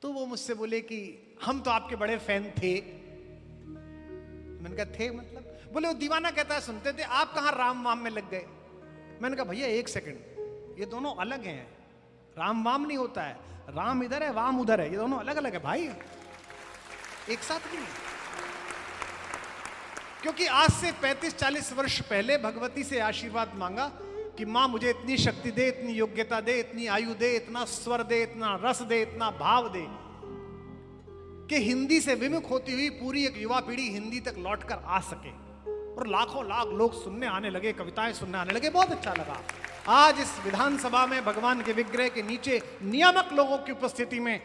तो वो मुझसे बोले कि हम तो आपके बड़े फैन थे। मैंने कहा थे मतलब? बोले वो दीवाना कहता है सुनते थे, आप कहां राम वाम में लग गए। मैंने कहा भैया एक सेकंड, ये दोनों अलग हैं। राम वाम नहीं होता है, राम इधर है वाम उधर है, ये दोनों अलग अलग है भाई, एक साथ नहीं। क्योंकि आज से 35-40 वर्ष पहले भगवती से आशीर्वाद मांगा कि मां मुझे इतनी शक्ति दे, इतनी योग्यता दे, इतनी आयु दे, इतना स्वर दे, इतना रस दे, इतना भाव दे कि हिंदी से विमुख होती हुई पूरी एक युवा पीढ़ी हिंदी तक लौटकर आ सके। और लाखों लाख लोग सुनने आने लगे, कविताएं सुनने आने लगे, बहुत अच्छा लगा। आज इस विधानसभा में भगवान के विग्रह के नीचे नियामक लोगों की उपस्थिति में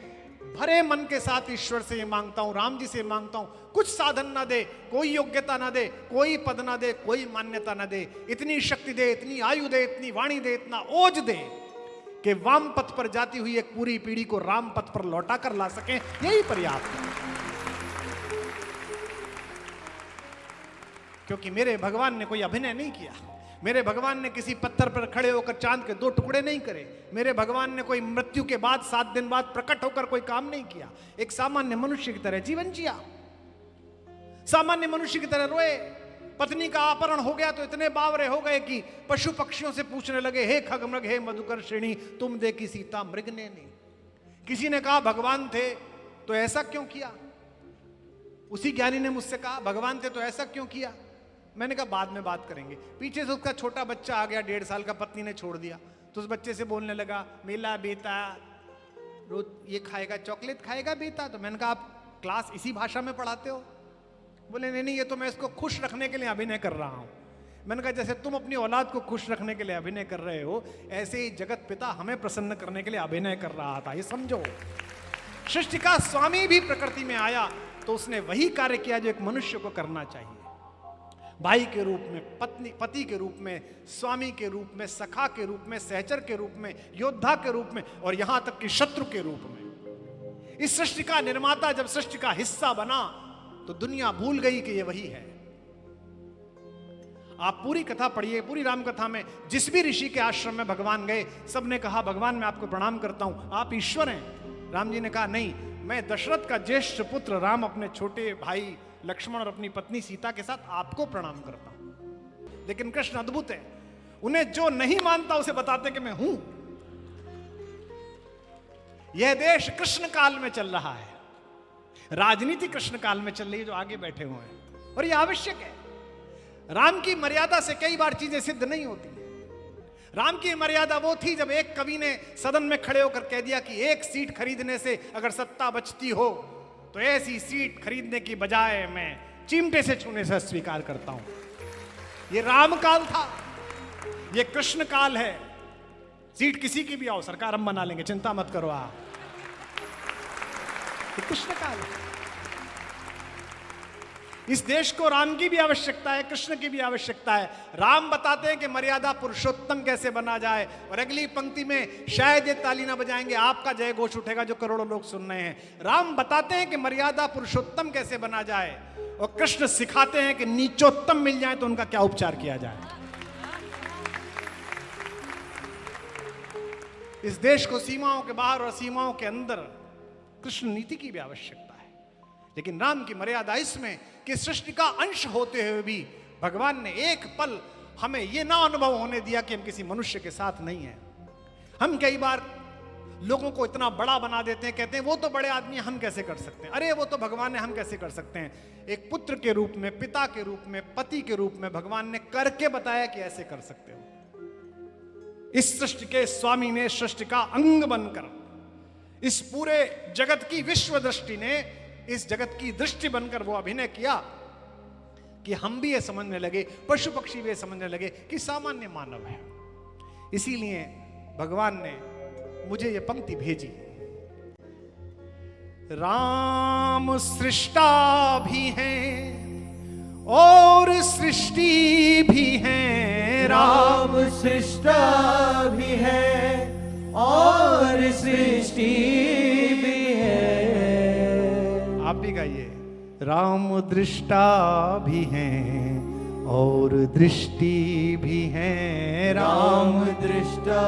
भरे मन के साथ ईश्वर से ये मांगता हूं, राम जी से मांगता हूं, कुछ साधन ना दे, कोई योग्यता ना दे, कोई पद ना दे, कोई मान्यता ना दे, इतनी शक्ति दे, इतनी आयु दे, इतनी वाणी दे, इतना ओज दे कि वाम पथ पर जाती हुई एक पूरी पीढ़ी को राम पथ पर लौटा कर ला सके। यही पर्याप्त है। क्योंकि मेरे भगवान ने कोई अभिनय नहीं किया। मेरे भगवान ने किसी पत्थर पर खड़े होकर चांद के 2 टुकड़े नहीं करे। मेरे भगवान ने कोई मृत्यु के बाद 7 दिन बाद प्रकट होकर कोई काम नहीं किया। एक सामान्य मनुष्य की तरह जीवन जिया, सामान्य मनुष्य की तरह रोए। पत्नी का अपहरण हो गया तो इतने बावरे हो गए कि पशु पक्षियों से पूछने लगे, हे खगमृग, हे मधुकर श्रेणी, तुम देखी सीता मृग ने नहीं। किसी ने कहा भगवान थे तो ऐसा क्यों किया। उसी ज्ञानी ने मुझसे कहा भगवान थे तो ऐसा क्यों किया। मैंने कहा बाद में बात करेंगे। पीछे से उसका छोटा बच्चा आ गया, 1.5 साल का, पत्नी ने छोड़ दिया। तो उस बच्चे से बोलने लगा, मेला बेटा रोज ये खाएगा, चॉकलेट खाएगा बेटा। तो मैंने कहा आप क्लास इसी भाषा में पढ़ाते हो। बोले नहीं नहीं, ये तो मैं इसको खुश रखने के लिए अभिनय कर रहा हूं। मैंने कहा जैसे तुम अपनी औलाद को खुश रखने के लिए अभिनय कर रहे हो, ऐसे ही जगत पिता हमें प्रसन्न करने के लिए अभिनय कर रहा था, ये समझो। सृष्टि का स्वामी भी प्रकृति में आया तो उसने वही कार्य किया जो एक मनुष्य को करना चाहिए। भाई के रूप में, पति के रूप में, स्वामी के रूप में, सखा के रूप में, सहचर के रूप में, योद्धा के रूप में, और यहां तक कि शत्रु के रूप में। इस सृष्टि का निर्माता जब सृष्टि का हिस्सा बना तो दुनिया भूल गई कि ये वही है। आप पूरी कथा पढ़िए, पूरी राम कथा में जिस भी ऋषि के आश्रम में भगवान गए, सबने कहा भगवान मैं आपको प्रणाम करता हूं, आप ईश्वर हैं। राम जी ने कहा नहीं, मैं दशरथ का ज्येष्ठ पुत्र राम अपने छोटे भाई लक्ष्मण और अपनी पत्नी सीता के साथ आपको प्रणाम करता हूं। लेकिन कृष्ण अद्भुत है, उन्हें जो नहीं मानता उसे बताते कि मैं हूं। यह देश कृष्ण काल में चल रहा है, राजनीति कृष्ण काल में चल रही है, जो आगे बैठे हुए हैं, और यह आवश्यक है। राम की मर्यादा से कई बार चीजें सिद्ध नहीं होती। राम की मर्यादा वो थी जब एक कवि ने सदन में खड़े होकर कह दिया कि एक सीट खरीदने से अगर सत्ता बचती हो तो ऐसी सीट खरीदने की बजाय मैं चिमटे से छूने से स्वीकार करता हूं। ये राम काल था, ये कृष्ण काल है। सीट किसी की भी आओ, सरकार हम बना लेंगे, चिंता मत करो आप। ये कृष्ण काल है। इस देश को राम की भी आवश्यकता है, कृष्ण की भी आवश्यकता है। राम बताते हैं कि मर्यादा पुरुषोत्तम कैसे बना जाए, और अगली पंक्ति में शायद ये ताली ना बजाएंगे, आपका जय घोष उठेगा जो करोड़ों लोग सुन रहे हैं। राम बताते हैं कि मर्यादा पुरुषोत्तम कैसे बना जाए, और कृष्ण सिखाते हैं कि नीचोत्तम मिल जाए तो उनका क्या उपचार किया जाए। इस देश को सीमाओं के बाहर और सीमाओं के अंदर कृष्ण नीति की भी आवश्यकता है, लेकिन राम की मर्यादा इसमें कि सृष्टि का अंश होते हुए भी भगवान ने एक पल हमें यह ना अनुभव होने दिया कि हम किसी मनुष्य के साथ नहीं हैं। हम कई बार लोगों को इतना बड़ा बना देते हैं, कहते हैं वो तो बड़े आदमी, हम कैसे कर सकते हैं, अरे वो तो भगवान है, हम कैसे कर सकते हैं। एक पुत्र के रूप में, पिता के रूप में, पति के रूप में भगवान ने करके बताया कि ऐसे कर सकते हो। इस सृष्टि के स्वामी ने सृष्टि का अंग बनकर, इस पूरे जगत की विश्व दृष्टि ने इस जगत की दृष्टि बनकर वो अभिनय किया कि हम भी ये समझने लगे, पशु पक्षी भी ये समझने लगे कि सामान्य मानव है। इसीलिए भगवान ने मुझे ये पंक्ति भेजी, राम सृष्टा भी हैं और सृष्टि भी हैं। राम सृष्टा भी है और सृष्टि भी है। आप भी गाइए, राम दृष्टा भी हैं और दृष्टि भी हैं। राम दृष्टा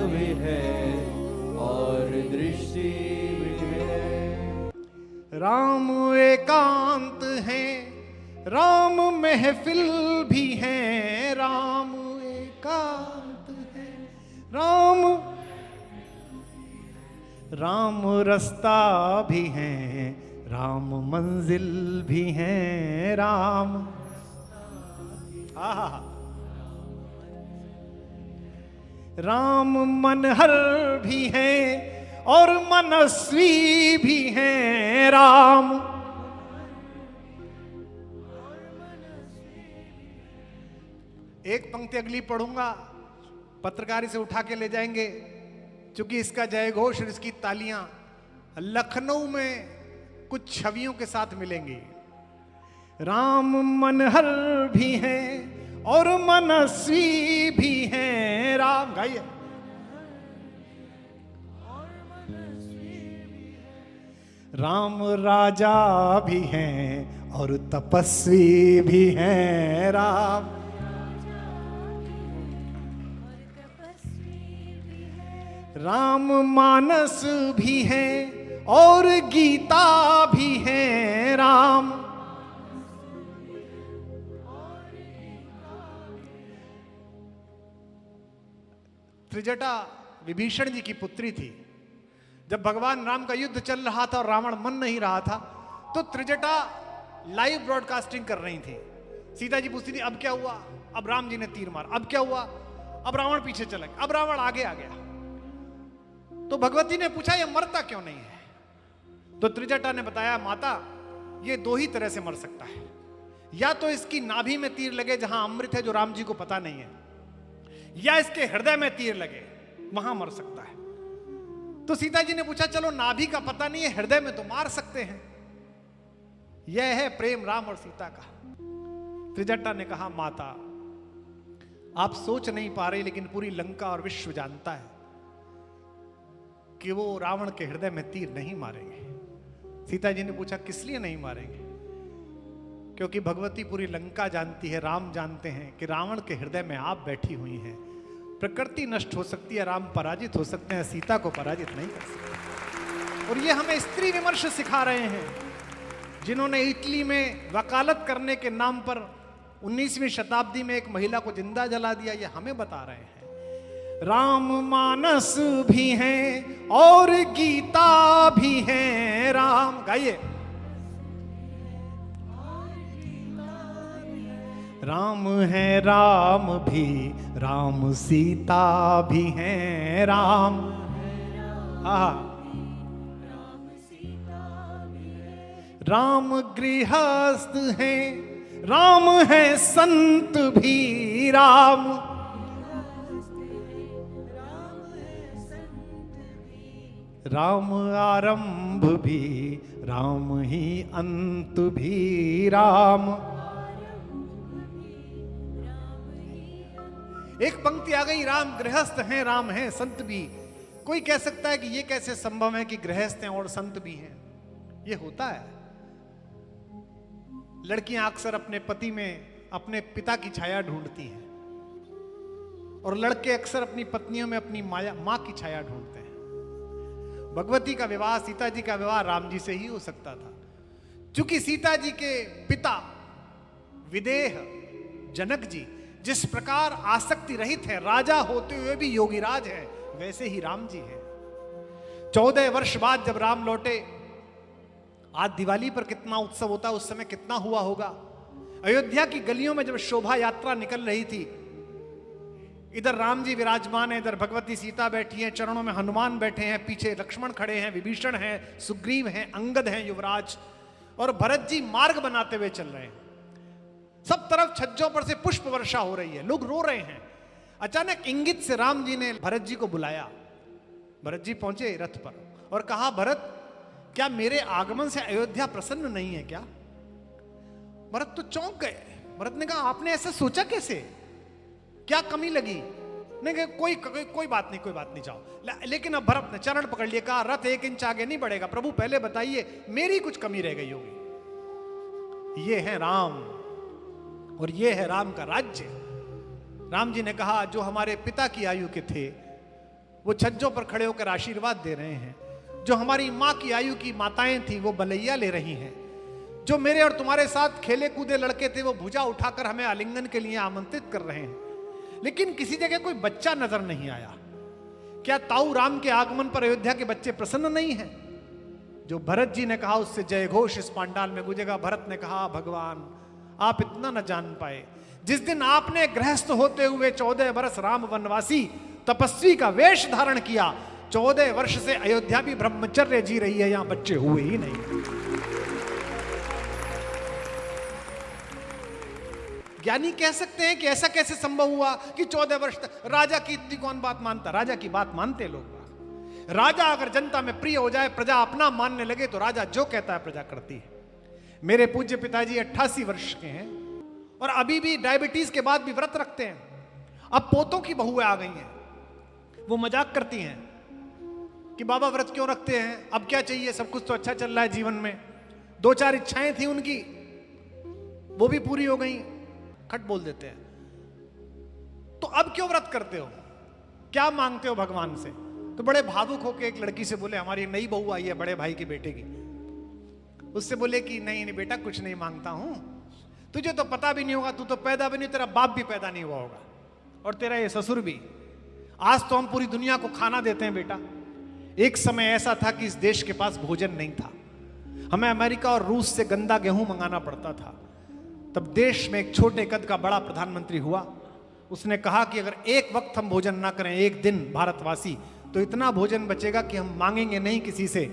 भी है और दृष्टि भी है। राम एकांत है, राम महफिल भी है। राम एकांत है, राम रास्ता भी है, राम मंजिल भी है। राम राम मनहर भी है और मनस्वी भी है। राम एक पंक्ति अगली पढ़ूंगा, पत्रकारी से उठा के ले जाएंगे, क्योंकि इसका जय घोष और इसकी तालियां लखनऊ में कुछ छवियों के साथ मिलेंगी। राम मनहर भी है और मनस्वी भी है। राम गाइए, राम राजा भी हैं और तपस्वी भी हैं। राम राम मानस भी है और गीता भी है। राम त्रिजटा विभीषण जी की पुत्री थी। जब भगवान राम का युद्ध चल रहा था और रावण मन नहीं रहा था, तो त्रिजटा लाइव ब्रॉडकास्टिंग कर रही थी। सीता जी पूछती थी अब क्या हुआ, अब राम जी ने तीर मारा, अब क्या हुआ, अब रावण पीछे चला गया, अब रावण आगे आ गया। तो भगवती ने पूछा ये मरता क्यों नहीं है? तो त्रिजटा ने बताया माता ये दो ही तरह से मर सकता है, या तो इसकी नाभि में तीर लगे जहां अमृत है जो राम जी को पता नहीं है, या इसके हृदय में तीर लगे वहां मर सकता है। तो सीता जी ने पूछा चलो नाभि का पता नहीं है, हृदय में तो मार सकते हैं। यह है प्रेम राम और सीता का। त्रिजटा ने कहा माता आप सोच नहीं पा रही, लेकिन पूरी लंका और विश्व जानता है कि वो रावण के हृदय में तीर नहीं मारेंगे। सीता जी ने पूछा किस लिए नहीं मारेंगे? क्योंकि भगवती पूरी लंका जानती है, राम जानते हैं कि रावण के हृदय में आप बैठी हुई हैं। प्रकृति नष्ट हो सकती है, राम पराजित हो सकते हैं, सीता को पराजित नहीं कर सकते। और ये हमें स्त्री विमर्श सिखा रहे हैं, जिन्होंने इटली में वकालत करने के नाम पर 19वीं शताब्दी में एक महिला को जिंदा जला दिया। ये हमें बता रहे हैं राम मानस भी हैं और गीता भी हैं। राम गाइए, राम है राम भी, राम सीता भी हैं। राम राम गृहस्थ हैं, राम है संत भी। राम राम आरंभ भी, राम ही अंत भी। राम एक पंक्ति आ गई, राम गृहस्थ हैं, राम हैं संत भी। कोई कह सकता है कि ये कैसे संभव है कि गृहस्थ हैं और संत भी हैं? ये होता है। लड़कियां अक्सर अपने पति में अपने पिता की छाया ढूंढती हैं, और लड़के अक्सर अपनी पत्नियों में अपनी मां की छाया ढूंढते हैं। भगवती का विवाह, सीता जी का विवाह राम जी से ही हो सकता था। चूंकि सीता जी के पिता विदेह जनक जी जिस प्रकार आसक्ति रहित है, राजा होते हुए भी योगीराज है, वैसे ही राम जी हैं। 14 वर्ष बाद जब राम लौटे, आज दिवाली पर कितना उत्सव होता है, उस समय कितना हुआ होगा। अयोध्या की गलियों में जब शोभा यात्रा निकल रही थी, इधर राम जी विराजमान है, इधर भगवती सीता बैठी हैं, चरणों में हनुमान बैठे हैं, पीछे लक्ष्मण खड़े हैं, विभीषण हैं, सुग्रीव हैं, अंगद हैं, युवराज, और भरत जी मार्ग बनाते हुए चल रहे हैं। सब तरफ छज्जों पर से पुष्प वर्षा हो रही है, लोग रो रहे हैं। अचानक इंगित से राम जी ने भरत जी को बुलाया। भरत जी पहुंचे रथ पर और कहा, भरत क्या मेरे आगमन से अयोध्या प्रसन्न नहीं है क्या? भरत तो चौंक गए। भरत ने कहा, आपने ऐसा सोचा कैसे? क्या कमी लगी? नहीं कहा, कोई बात नहीं, कोई बात नहीं, जाओ। लेकिन अब भरत ने चरण पकड़ लिया, कहा, रथ 1 इंच आगे नहीं बढ़ेगा। प्रभु पहले बताइए, मेरी कुछ कमी रह गई होगी। ये है राम, और ये है राम का राज्य। राम जी ने कहा, जो हमारे पिता की आयु के थे वो छज्जों पर खड़े होकर आशीर्वाद दे रहे हैं। जो हमारी माँ की आयु की माताएं थी वो बलैया ले रही हैं। जो मेरे और तुम्हारे साथ खेले कूदे लड़के थे वो भुजा उठाकर हमें आलिंगन के लिए आमंत्रित कर रहे हैं। लेकिन किसी जगह कोई बच्चा नजर नहीं आया। क्या ताऊ राम के आगमन पर अयोध्या के बच्चे प्रसन्न नहीं हैं? जो भरत जी ने कहा उससे जय घोष इस पांडाल में गूंजेगा। भरत ने कहा, भगवान आप इतना न जान पाए, जिस दिन आपने गृहस्थ होते हुए 14 वर्ष राम वनवासी तपस्वी का वेश धारण किया, 14 वर्ष से अयोध्या भी ब्रह्मचर्य जी रही है, यहां बच्चे हुए ही नहीं। ज्ञानी कह सकते हैं कि ऐसा कैसे संभव हुआ कि 14 वर्ष तक? राजा की इतनी कौन बात मानता? राजा की बात मानते लोग। राजा अगर जनता में प्रिय हो जाए, प्रजा अपना मानने लगे, तो राजा जो कहता है प्रजा करती है। मेरे पूज्य पिताजी 88 वर्ष के हैं और अभी भी डायबिटीज के बाद भी व्रत रखते हैं। अब पोतों की बहुएं आ गई हैं, वो मजाक करती हैं कि बाबा व्रत क्यों रखते हैं, अब क्या चाहिए, सब कुछ तो अच्छा चल रहा है जीवन में। 2-4 इच्छाएं थी उनकी, वो भी पूरी हो गई, खट बोल देते हैं। तो अब क्यों व्रत करते हो, क्या मांगते हो भगवान से? तो बड़े भावुक होकर एक लड़की से बोले, हमारी नई बहू आई है बड़े भाई की बेटे की। उससे बोले कि नहीं नहीं बेटा, कुछ नहीं मांगता हूं, तुझे तो पता भी नहीं होगा, तू तो पैदा भी नहीं, तेरा बाप भी पैदा नहीं हुआ होगा, और तेरा ये ससुर भी। आज तो हम पूरी दुनिया को खाना देते हैं बेटा। एक समय ऐसा था कि इस देश के पास भोजन नहीं था, हमें अमेरिका और रूस से गंदा गेहूं मंगाना पड़ता था। तब देश में एक छोटे कद का बड़ा प्रधानमंत्री हुआ, उसने कहा कि अगर एक वक्त हम भोजन ना करें, एक दिन भारतवासी, तो इतना भोजन बचेगा कि हम मांगेंगे नहीं किसी से।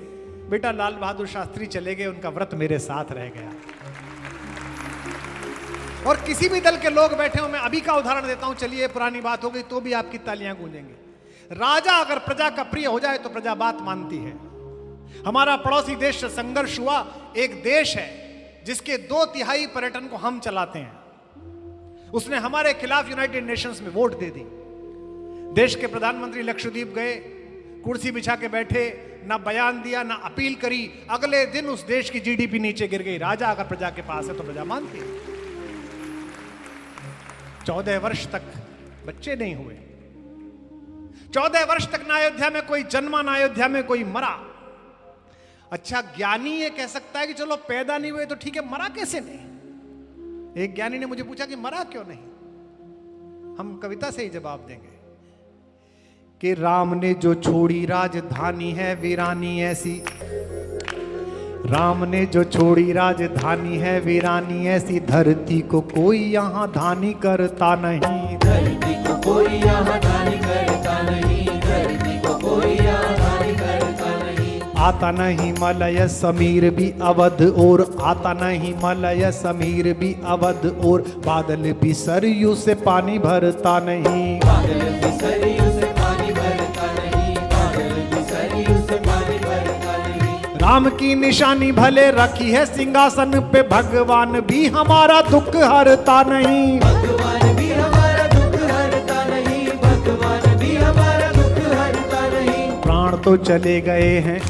बेटा लाल बहादुर शास्त्री चले गए, उनका व्रत मेरे साथ रह गया। और किसी भी दल के लोग बैठे हो, मैं अभी का उदाहरण देता हूं, चलिए पुरानी बात हो गई तो भी आपकी तालियां गूंजेंगे। राजा अगर प्रजा का प्रिय हो जाए तो प्रजा बात मानती है। हमारा पड़ोसी देश से संघर्ष हुआ, एक देश है जिसके 2/3 पर्यटन को हम चलाते हैं, उसने हमारे खिलाफ यूनाइटेड नेशंस में वोट दे दी। देश के प्रधानमंत्री लक्षद्वीप गए, कुर्सी बिछा के बैठे, ना बयान दिया, ना अपील करी। अगले दिन उस देश की जीडीपी नीचे गिर गई। राजा अगर प्रजा के पास है तो प्रजा मानती है। 14 वर्ष तक बच्चे नहीं हुए। 14 वर्ष तक ना अयोध्या में कोई जन्मा, ना अयोध्या में कोई मरा। अच्छा, ज्ञानी ये कह सकता है कि चलो पैदा नहीं हुए तो ठीक है, मरा कैसे नहीं? एक ज्ञानी ने मुझे पूछा कि मरा क्यों नहीं? हम कविता से ही जवाब देंगे कि राम ने जो छोड़ी राजधानी है वीरानी ऐसी, राम ने जो छोड़ी राजधानी है वीरानी ऐसी, धरती को कोई यहाँ धानी करता नहीं, धरती को कोई यहाँ धानी करता नहीं, धरती को कोई यहाँ धानी करता नहीं। आता नहीं मलय समीर भी अवध और, आता नहीं मलय समीर भी अवध और, बादल भी सरयू से पानी भरता नहीं, बादल भी सरयू से पानी भरता नहीं, बादल भी सरयू से पानी भरता नहीं। राम की निशानी भले रखी है सिंहासन पे, भगवान भी हमारा दुख हरता नहीं, भगवान भी हमारा दुख हरता नहीं, भगवान भी हमारा दुख हरता नहीं। प्राण तो चले गए हैं,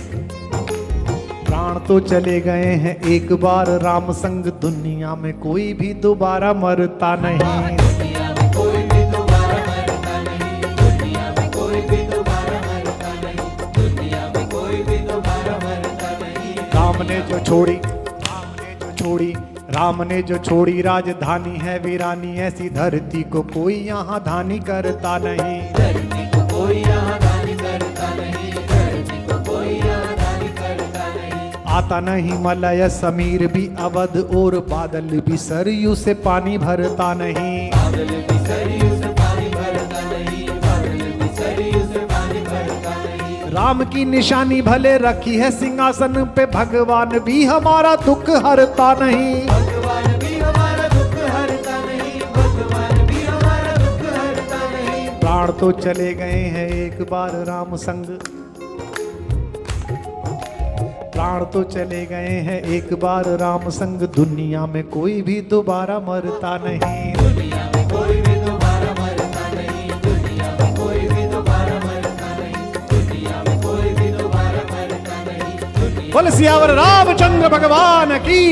प्राण तो चले गए हैं, एक बार राम संग दुनिया में कोई भी दोबारा मरता नहीं, दुनिया में कोई भी दोबारा मरता नहीं, दुनिया में कोई भी दोबारा मरता नहीं, दुनिया में कोई भी दोबारा मरता नहीं। राम ने जो छोड़ी, राम ने जो छोड़ी, राम ने जो छोड़ी राजधानी है वीरानी ऐसी, धरती को कोई यहाँ धानी करता नहीं, धरती को कोई यहाँ धानी करता नहीं, धरती को कोई यहाँ धानी करता नहीं। आता नहीं मलय समीर भी अवध और, बादल भी सरयू से पानी भरता नहीं, बादल भी सरयू से पानी भरता नहीं, बादल भी सरयू से पानी भरता नहीं। राम की निशानी भले रखी है सिंहासन पे, भगवान भी हमारा दुख हरता नहीं, भगवान भी हमारा दुख हरता नहीं, भगवान भी हमारा दुख हरता नहीं। प्राण तो चले गए हैं एक बार राम संग, प्राण तो चले गए हैं एक बार राम संग, दुनिया में कोई भी दोबारा मरता नहीं, दुनिया में कोई भी दोबारा मरता नहीं, दुनिया में कोई भी दोबारा मरता नहीं, दुनिया में कोई भी दोबारा मरता नहीं। बोल सियावर रामचंद्र भगवान की।